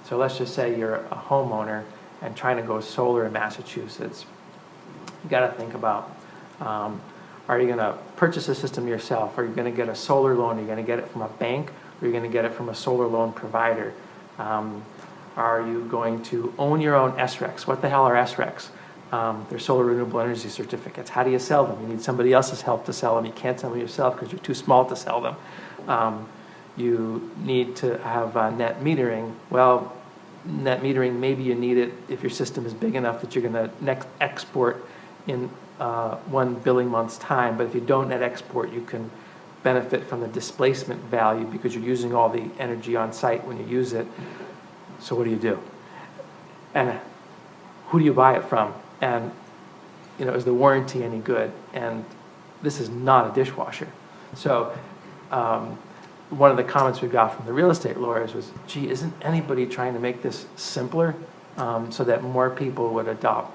so let's just say you're a homeowner and trying to go solar in Massachusetts. You got to think about, are you going to purchase a system yourself? Are you going to get a solar loan? Are you going to get it from a bank? Or are you going to get it from a solar loan provider? Are you going to own your own SRECs? What the hell are SRECs? They're solar renewable energy certificates. How do you sell them? You need somebody else's help to sell them. You can't sell them yourself because you're too small to sell them. You need to have net metering. Well, net metering, maybe you need it if your system is big enough that you're going to export in 1 billing month's time. But if you don't net export, you can benefit from the displacement value because you're using all the energy on site when you use it. So what do you do? And who do you buy it from? And is the warranty any good? And this is not a dishwasher. So one of the comments we got from the real estate lawyers was, gee, isn't anybody trying to make this simpler so that more people would adopt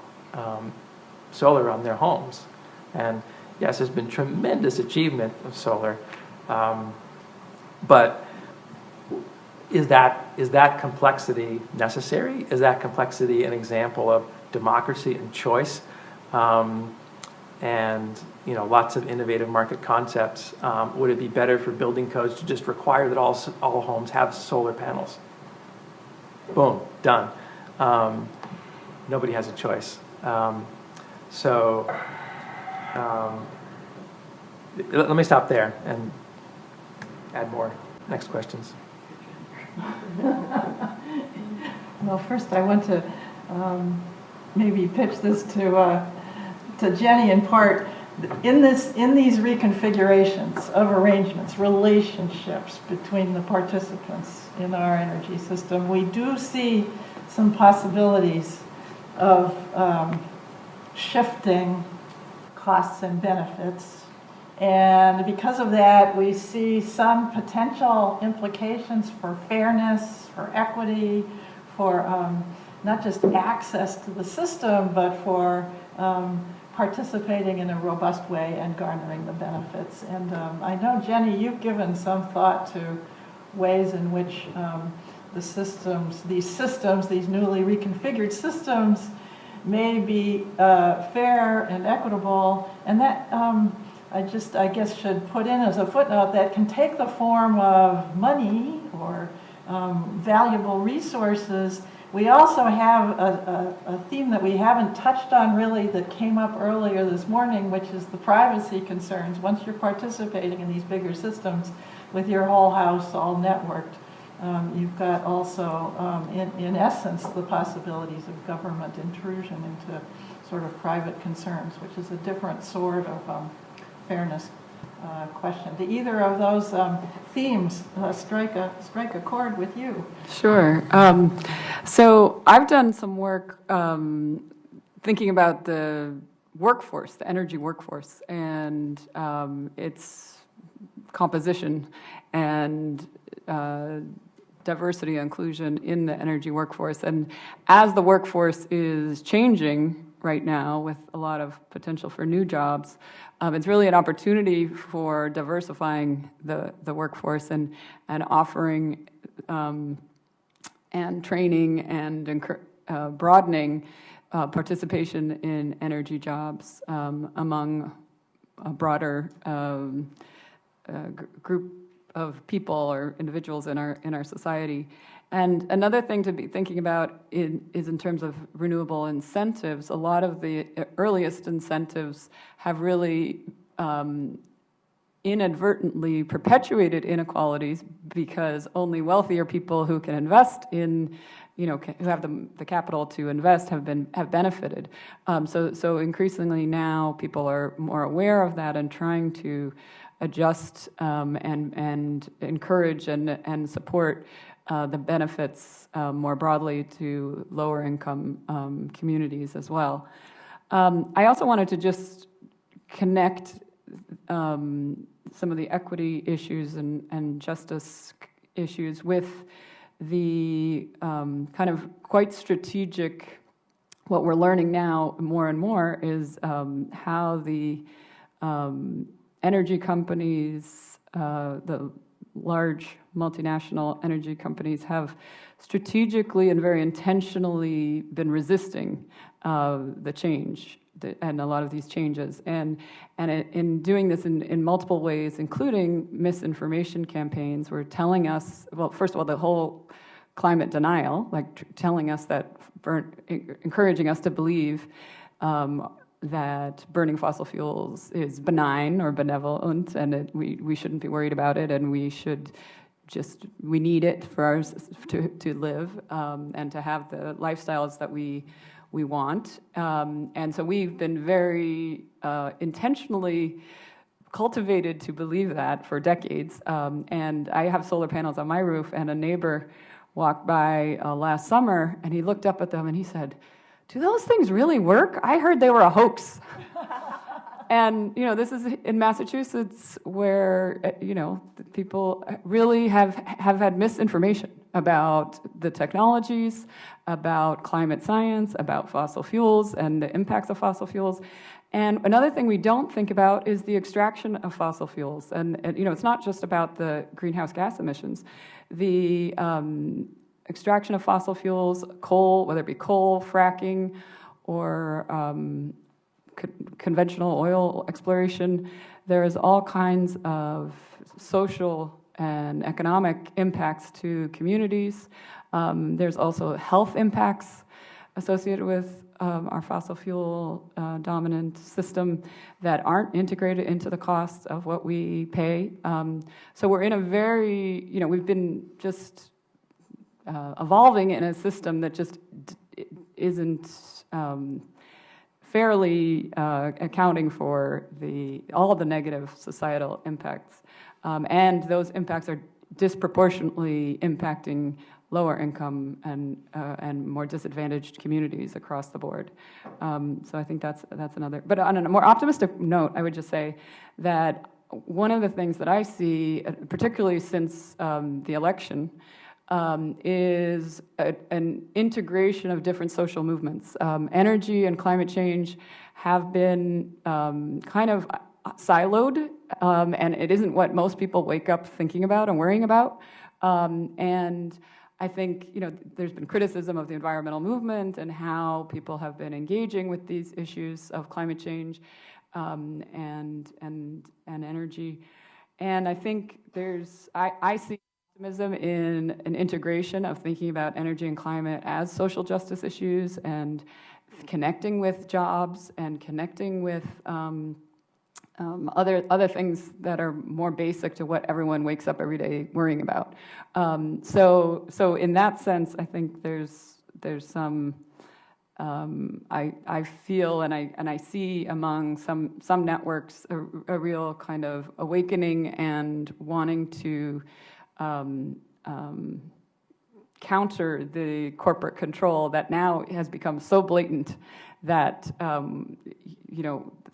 solar on their homes? And yes, there's been tremendous achievement of solar, but is that complexity necessary? Is that complexity an example of democracy and choice? And lots of innovative market concepts. Would it be better for building codes to just require that all homes have solar panels? Boom, done. Nobody has a choice. Let me stop there and add more. Next questions. Well, first I want to maybe pitch this to Jenny in part. In these reconfigurations of arrangements, relationships between the participants in our energy system, we do see some possibilities of shifting costs and benefits. And because of that, we see some potential implications for fairness, for equity, for not just access to the system, but for participating in a robust way and garnering the benefits. And I know, Jenny, you've given some thought to ways in which these newly reconfigured systems may be fair and equitable, and that I guess should put in as a footnote that can take the form of money or valuable resources. We also have a theme that we haven't touched on really that came up earlier this morning, which is the privacy concerns. Once you're participating in these bigger systems, with your whole house all networked, you've got also, in essence, the possibilities of government intrusion into sort of private concerns, which is a different sort of fairness question. Do either of those themes strike a chord with you? Sure. So I've done some work thinking about the workforce, the energy workforce, and its composition and diversity and inclusion in the energy workforce. And as the workforce is changing right now with a lot of potential for new jobs, it's really an opportunity for diversifying the workforce and offering and training and broadening participation in energy jobs among a broader group of people or individuals in our society. And another thing to be thinking about is in terms of renewable incentives. A lot of the earliest incentives have really inadvertently perpetuated inequalities because only wealthier people who can invest in, who have the capital to invest have benefited. So increasingly now people are more aware of that and trying to adjust and encourage and support the benefits more broadly to lower income communities as well. I also wanted to just connect some of the equity issues and justice issues with the kind of quite strategic, what we're learning now more and more is how the energy companies, the large multinational energy companies have strategically and very intentionally been resisting the change and a lot of these changes. And in doing this in multiple ways, including misinformation campaigns, were telling us, well, first of all, the whole climate denial, like telling us that, encouraging us to believe that burning fossil fuels is benign or benevolent, and we shouldn't be worried about it, and we need it for ours to live and to have the lifestyles that we want. And so we've been very intentionally cultivated to believe that for decades. And I have solar panels on my roof, and a neighbor walked by last summer, and he looked up at them and he said, "Do those things really work? I heard they were a hoax." And, this is in Massachusetts where, people really have had misinformation about the technologies, about climate science, about fossil fuels and the impacts of fossil fuels. And another thing we don't think about is the extraction of fossil fuels. And it's not just about the greenhouse gas emissions. The extraction of fossil fuels, coal, whether it be coal, fracking, or conventional oil exploration, there is all kinds of social and economic impacts to communities. There's also health impacts associated with our fossil fuel dominant system that aren't integrated into the costs of what we pay. So we're in a very, we've been just evolving in a system that just isn't fairly accounting for all of the negative societal impacts. And those impacts are disproportionately impacting lower income and more disadvantaged communities across the board. So I think that's another. But on a more optimistic note, I would just say that one of the things that I see, particularly since the election, is an integration of different social movements. Energy and climate change have been kind of siloed, and it isn't what most people wake up thinking about and worrying about. And I think there's been criticism of the environmental movement and how people have been engaging with these issues of climate change and energy. And I think I see optimism in an integration of thinking about energy and climate as social justice issues and connecting with jobs and connecting with other things that are more basic to what everyone wakes up every day worrying about. So in that sense, I think there's some. I feel and I see among some networks a real kind of awakening and wanting to counter the corporate control that now has become so blatant that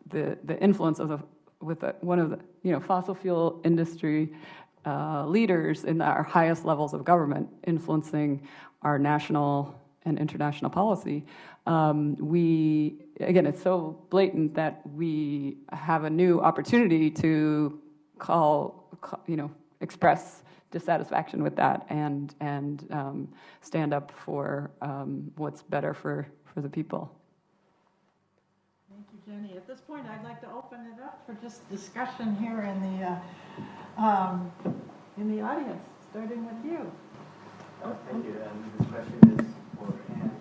the influence of one of the fossil fuel industry leaders in our highest levels of government influencing our national and international policy. Again, it's so blatant that we have a new opportunity to express dissatisfaction with that and stand up for what's better for the people. Thank you, Jenny. At this point, I'd like to open it up for just discussion here in the audience, starting with you. Thank you. And this question is for Anne.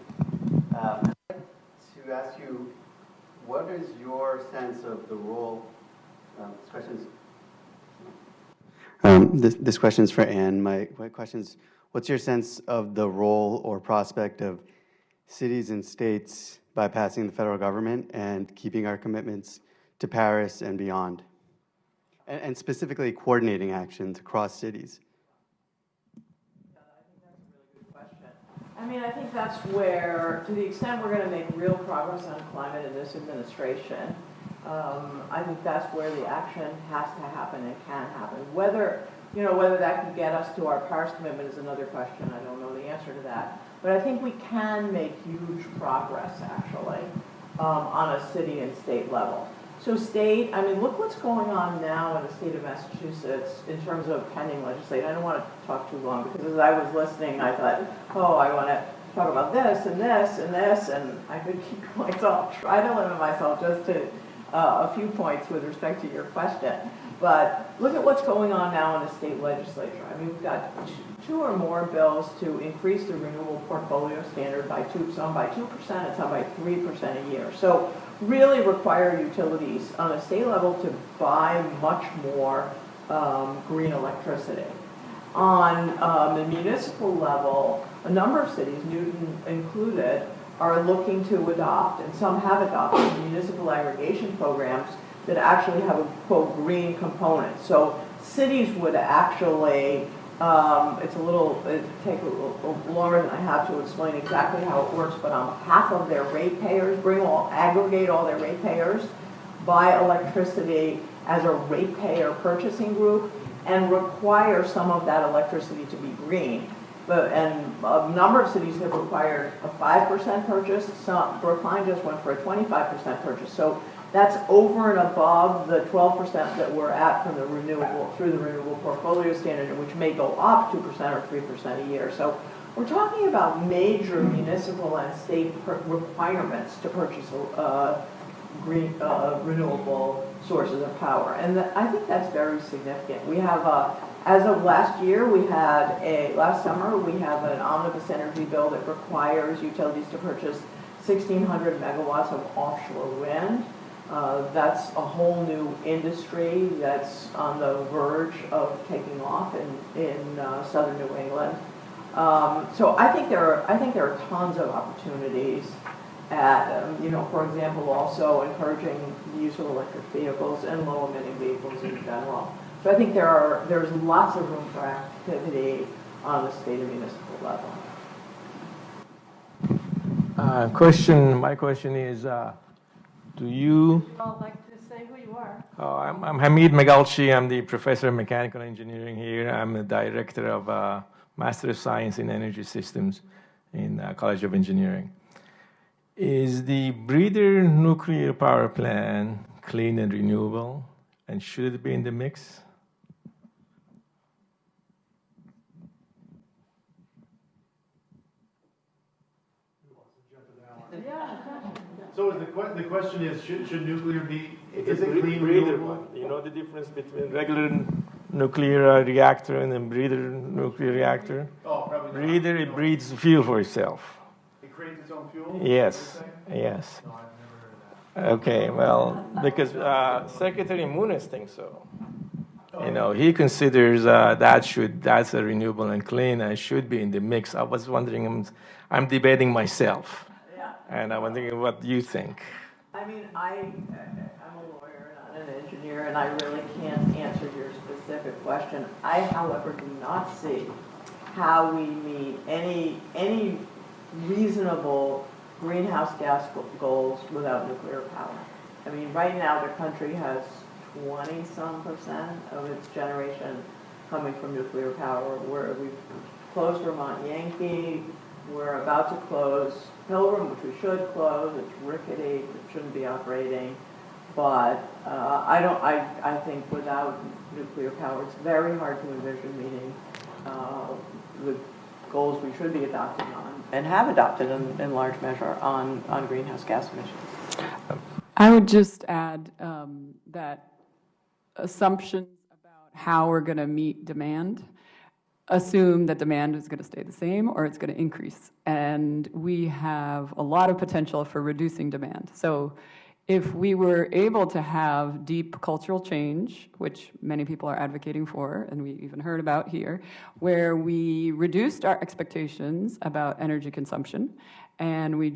I'd like to ask you, what is your sense of the role? This question is for Anne. My question is, what's your sense of the role or prospect of cities and states bypassing the federal government and keeping our commitments to Paris and beyond, and specifically coordinating actions across cities? I mean, I think that's where, to the extent we're going to make real progress on climate in this administration, I think that's where the action has to happen and can happen. Whether that can get us to our Paris commitment is another question. I don't know the answer to that. But I think we can make huge progress, actually, on a city and state level. So look what's going on now in the state of Massachusetts in terms of pending legislation. I don't want to talk too long because as I was listening, I thought, I want to talk about this and this and this, and I could keep going. So I'll try to limit myself just to a few points with respect to your question. But look at what's going on now in the state legislature. I mean, we've got two or more bills to increase the renewable portfolio standard by some by 2% and some by 3% a year. So really require utilities on a state level to buy much more green electricity. On the municipal level, a number of cities, Newton included, are looking to adopt, and some have adopted, municipal aggregation programs that actually have a, quote, green component. So cities would actually, it take a little longer than I have to explain exactly how it works, but on behalf of their ratepayers, aggregate all their ratepayers, buy electricity as a ratepayer purchasing group, and require some of that electricity to be green. And a number of cities have required a 5% purchase. Brookline just went for a 25% purchase. So that's over and above the 12% that we're at from through the renewable portfolio standard, which may go up 2% or 3% a year. So we're talking about major municipal and state requirements to purchase green renewable sources of power, and I think that's very significant. We have as of last year, last summer, we have an omnibus energy bill that requires utilities to purchase 1,600 megawatts of offshore wind. That's a whole new industry that's on the verge of taking off in southern New England. So I think there are tons of opportunities at, for example, also encouraging the use of electric vehicles and low-emitting vehicles in general. So I think there's lots of room for activity on the state and municipal level. My question is, do you all like to say who you are? I'm Hamid Megalchi. I'm the professor of mechanical engineering here. I'm the director of Master of Science in Energy Systems in College of Engineering. Is the breeder nuclear power plant clean and renewable, and should it be in the mix? So is the question is, should nuclear be, It's is it clean, breeder renewable? one. You know the difference between regular nuclear reactor and a breeder nuclear reactor? Oh, probably not. Breeder, it breeds fuel for itself. It creates its own fuel? Yes, yes. No, I've never heard of Okay, well, because Secretary Muniz thinks so. You know, he considers that's a renewable and clean and should be in the mix. I was wondering, I'm debating myself, and I'm wondering what you think. I mean, I'm a lawyer, not an engineer, and I really can't answer your specific question. I, however, do not see how we meet any reasonable greenhouse gas goals without nuclear power. I mean, right now the country has 20-some% of its generation coming from nuclear power. We've closed Vermont Yankee. We're about to close Pilgrim, which we should close. It's rickety. It shouldn't be operating. But I think without nuclear power, it's very hard to envision meeting the goals we should be adopting on and have adopted in large measure on greenhouse gas emissions. I would just add that assumptions about how we're going to meet demand assume that demand is going to stay the same or it's going to increase. And we have a lot of potential for reducing demand. So if we were able to have deep cultural change, which many people are advocating for, and we even heard about here, where we reduced our expectations about energy consumption, and we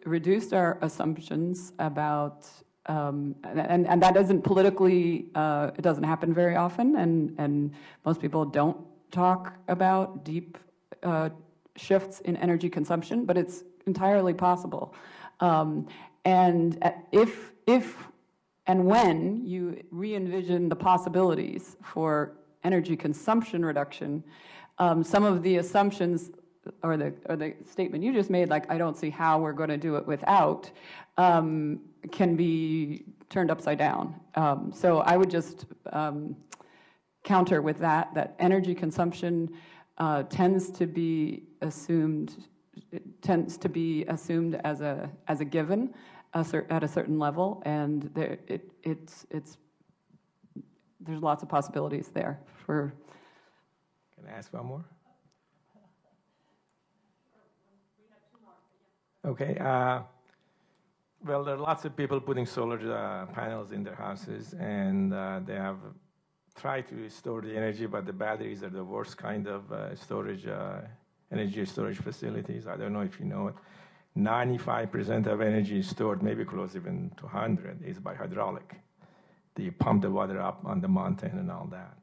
reduced our assumptions about, and that isn't politically, it doesn't happen very often, and most people don't talk about deep shifts in energy consumption, but it's entirely possible. And if and when you re-envision the possibilities for energy consumption reduction, some of the assumptions or the statement you just made, like I don't see how we're going to do it without, can be turned upside down. So I would just counter with that energy consumption tends to be assumed as a given at a certain level, and there's lots of possibilities there for. Can I ask one more? Okay. Well, there are lots of people putting solar panels in their houses, and they have tried to store the energy, but the batteries are the worst kind of energy storage facilities. I don't know if you know it. 95% of energy stored, maybe close even to 100, is by hydraulic. They pump the water up on the mountain and all that.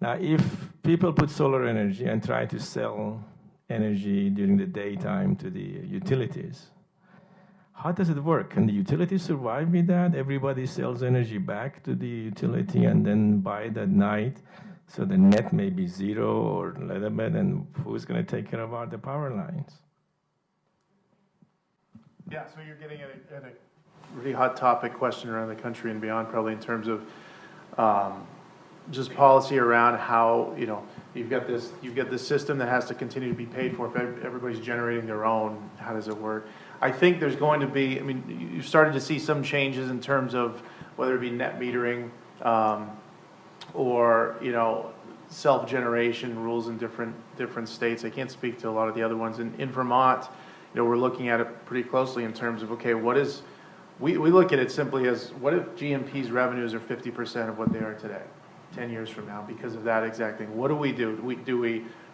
Now, if people put solar energy and try to sell energy during the daytime to the utilities, how does it work? Can the utility survive with that? Everybody sells energy back to the utility and then buy it at night, so the net may be zero or a little bit, and who's going to take care of all the power lines? Yeah, so you're getting at a really hot topic question around the country and beyond, probably in terms of just policy around how, you know, you've got this system that has to continue to be paid for. If everybody's generating their own, how does it work? I think there's going to be, I mean, you've started to see some changes in terms of whether it be net metering or, you know, self-generation rules in different states. I can't speak to a lot of the other ones. In Vermont, you know, we're looking at it pretty closely in terms of, okay, what is, we look at it simply as, what if GMP's revenues are 50% of what they are today, 10 years from now, because of that exact thing? What do we do?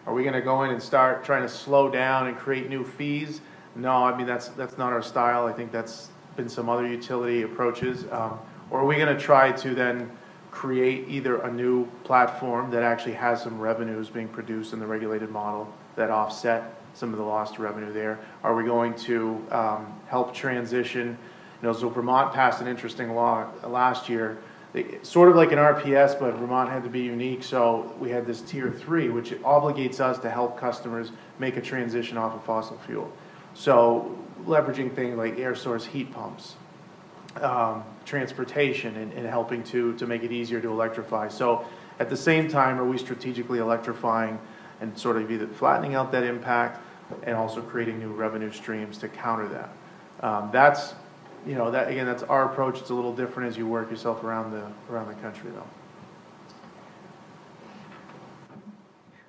Are we going to go in and start trying to slow down and create new fees? No, I mean, that's not our style. I think that's been some other utility approaches. Or are we going to try to then create either a new platform that actually has some revenues being produced in the regulated model that offset some of the lost revenue there? Are we going to help transition? You know, so Vermont passed an interesting law last year, sort of like an RPS, but Vermont had to be unique. So we had this tier 3, which obligates us to help customers make a transition off of fossil fuel. So leveraging things like air source heat pumps, transportation, and helping to make it easier to electrify. So at the same time, are we strategically electrifying and sort of either flattening out that impact and also creating new revenue streams to counter that? That's, you know, that again, that's our approach. It's a little different as you work yourself around the country, though.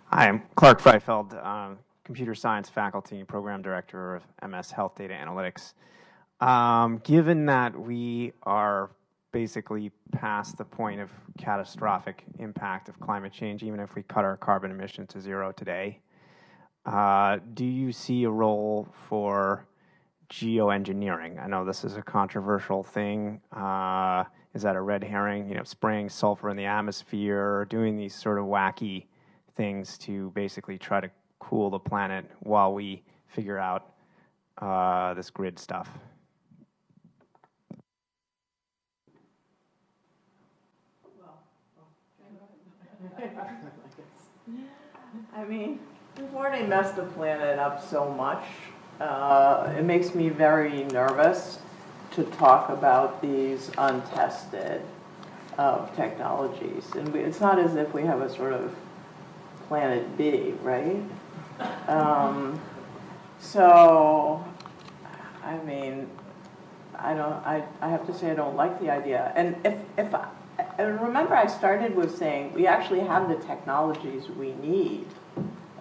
Hi, I'm Clark Freifeld, computer science faculty and program director of MS Health Data Analytics. Given that we are basically past the point of catastrophic impact of climate change, even if we cut our carbon emission to zero today, do you see a role for geoengineering? I know this is a controversial thing. Is that a red herring? You know, spraying sulfur in the atmosphere, doing these sort of wacky things to basically try to cool the planet while we figure out this grid stuff. I mean, we've already messed the planet up so much. It makes me very nervous to talk about these untested technologies. And it's not as if we have a sort of planet B, right? So, I mean, I have to say I don't like the idea. And remember I started with saying we actually have the technologies we need.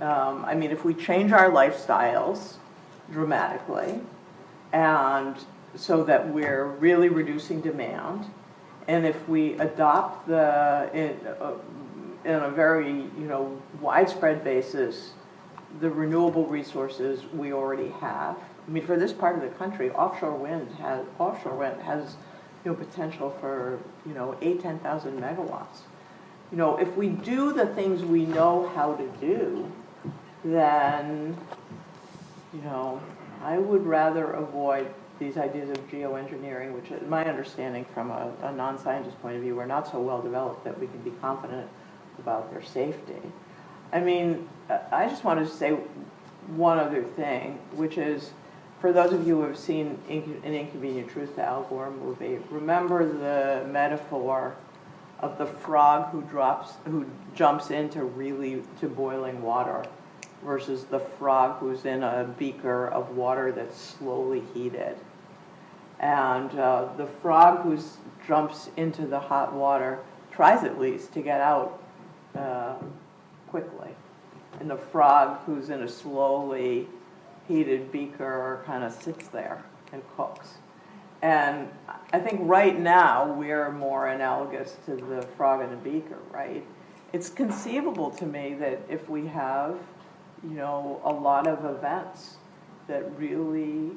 I mean, if we change our lifestyles dramatically, and so that we're really reducing demand, and if we adopt in a very widespread basis the renewable resources we already have. I mean, for this part of the country, offshore wind has potential for 10,000 megawatts. If we do the things we know how to do, then I would rather avoid these ideas of geoengineering, which, in my understanding, from a non-scientist point of view, are not so well developed that we can be confident about their safety. I mean, I just wanted to say one other thing, which is, for those of you who have seen An Inconvenient Truth, the Al Gore movie, remember the metaphor of the frog who jumps into boiling water versus the frog who's in a beaker of water that's slowly heated. And the frog who jumps into the hot water tries at least to get out quickly. And the frog who's in a slowly heated beaker kind of sits there and cooks. And I think right now we're more analogous to the frog in a beaker, right? It's conceivable to me that if we have a lot of events that really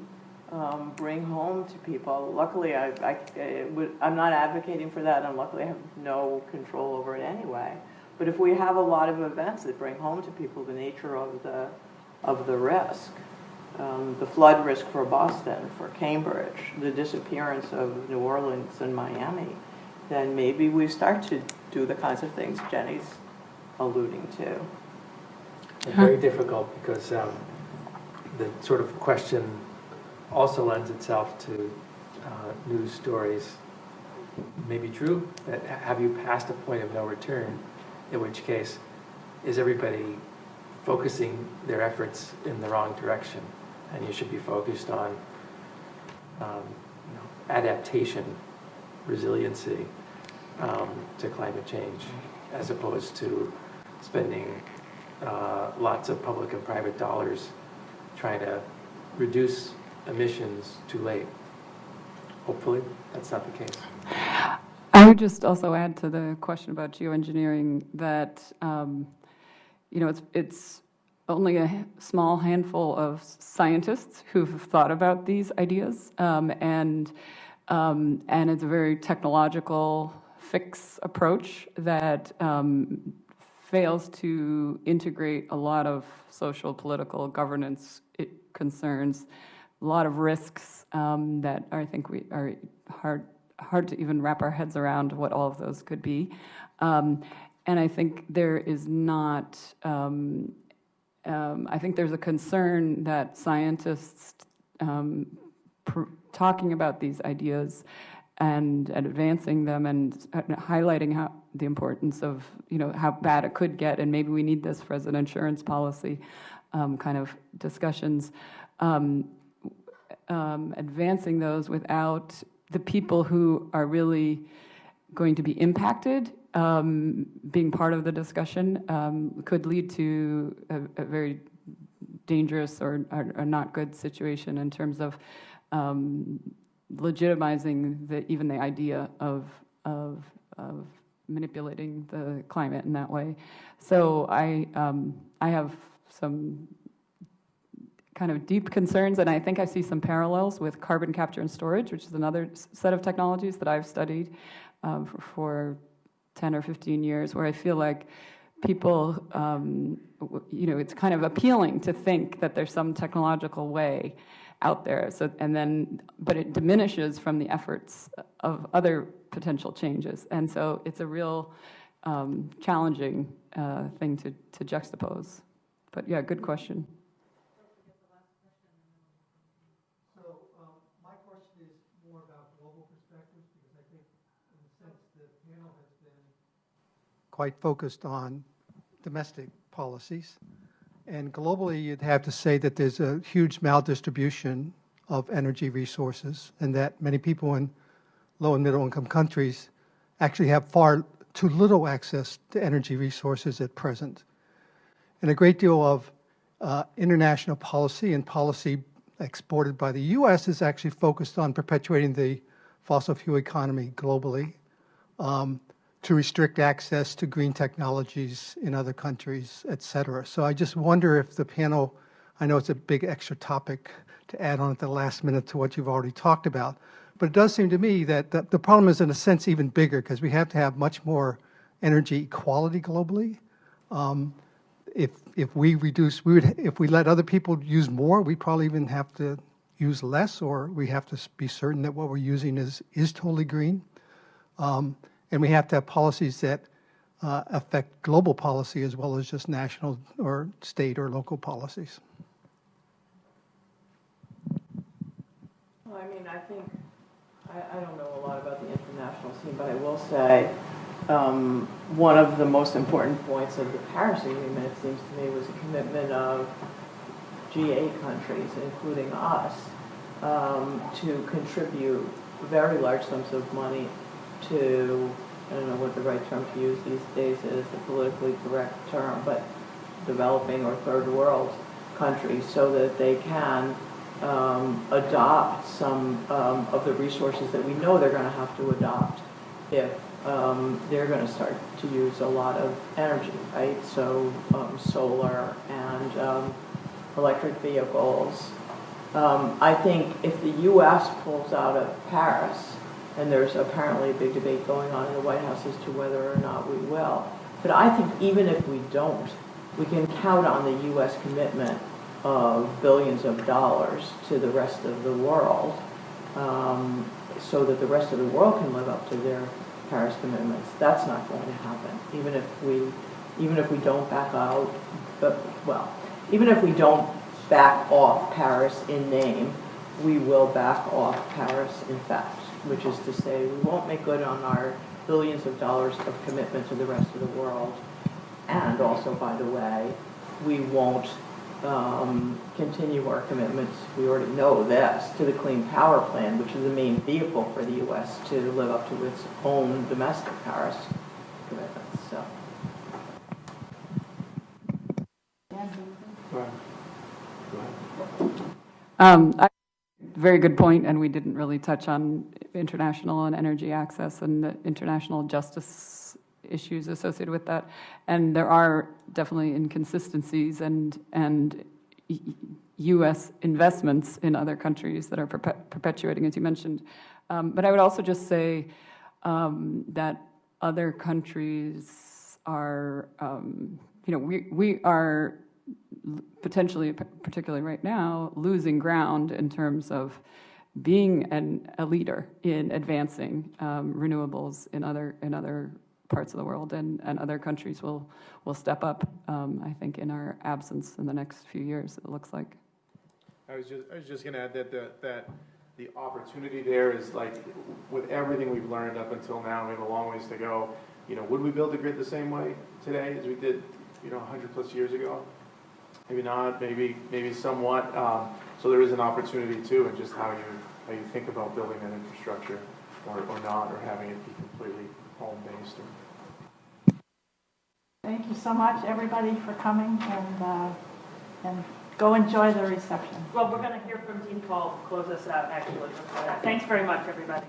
bring home to people. Luckily, I'm not advocating for that, and luckily I have no control over it anyway. But if we have a lot of events that bring home to people the nature of the risk, the flood risk for Boston, for Cambridge, the disappearance of New Orleans and Miami, then maybe we start to do the kinds of things Jenny's alluding to. Very difficult because the sort of question also lends itself to news stories. May be true that have you passed a point of no return, in which case is everybody focusing their efforts in the wrong direction, and you should be focused on adaptation, resiliency to climate change, as opposed to spending lots of public and private dollars trying to reduce emissions too late. Hopefully, that's not the case. I would just also add to the question about geoengineering that it's only a small handful of scientists who've thought about these ideas, and it's a very technological fix approach that fails to integrate a lot of social, political, governance concerns, a lot of risks that I think we are hard to even wrap our heads around what all of those could be. And I think there is not, I think there's a concern that scientists talking about these ideas and advancing them and highlighting the importance of how bad it could get, and maybe we need this for as an insurance policy kind of discussions, advancing those without the people who are really going to be impacted being part of the discussion could lead to a very dangerous or not good situation in terms of legitimizing even the idea of manipulating the climate in that way. So I have some kind of deep concerns, and I think I see some parallels with carbon capture and storage, which is another set of technologies that I've studied for 10 or 15 years, where I feel like people, it's kind of appealing to think that there's some technological way out there. So, but it diminishes from the efforts of other potential changes, and so it's a real challenging thing to juxtapose. But yeah, good question. Quite focused on domestic policies. And globally, you'd have to say that there's a huge maldistribution of energy resources, and that many people in low and middle income countries actually have far too little access to energy resources at present. And a great deal of international policy and policy exported by the U.S. is actually focused on perpetuating the fossil fuel economy globally, to restrict access to green technologies in other countries, et cetera. So I just wonder if the panel, I know it's a big extra topic to add on at the last minute to what you've already talked about, but it does seem to me that the problem is in a sense even bigger, because we have to have much more energy equality globally. If we reduce, if we let other people use more, we probably even have to use less, or we have to be certain that what we're using is totally green. And we have to have policies that affect global policy as well as just national or state or local policies. Well, I mean, I think, I don't know a lot about the international scene, but I will say one of the most important points of the Paris Agreement, it seems to me, was a commitment of G8 countries, including us, to contribute very large sums of money to, I don't know what the right term to use these days is, the politically correct term, but developing or third world countries, so that they can adopt some of the resources that we know they're going to have to adopt if they're going to start to use a lot of energy, right? So solar and electric vehicles. I think if the U.S. pulls out of Paris, and there's apparently a big debate going on in the White House as to whether or not we will. But I think even if we don't, we can count on the U.S. commitment of billions of dollars to the rest of the world, so that the rest of the world can live up to their Paris commitments. That's not going to happen, even if we don't back out. Even if we don't back off Paris in name, we will back off Paris in fact, which is to say we won't make good on our billions of dollars of commitment to the rest of the world. And also, by the way, we won't continue our commitments, we already know this, to the Clean Power Plan, which is the main vehicle for the U.S. to live up to its own domestic Paris commitments. So. Very good point, and we didn't really touch on international and energy access and the international justice issues associated with that. And there are definitely inconsistencies and U.S. investments in other countries that are perpetuating, as you mentioned. But I would also just say that other countries are, we are potentially, particularly right now, losing ground in terms of being a leader in advancing renewables in other parts of the world, and other countries will step up, I think, in our absence in the next few years, it looks like. I was just going to add that the opportunity there is, like, with everything we've learned up until now, we have a long ways to go. Would we build the grid the same way today as we did, 100 plus years ago? Maybe not, maybe somewhat. So there is an opportunity too, in just how you think about building that infrastructure, or not, or having it be completely home-based. Thank you so much, everybody, for coming and Go enjoy the reception. Well, we're going to hear from Dean Paul close us out, actually. Thanks very much, everybody.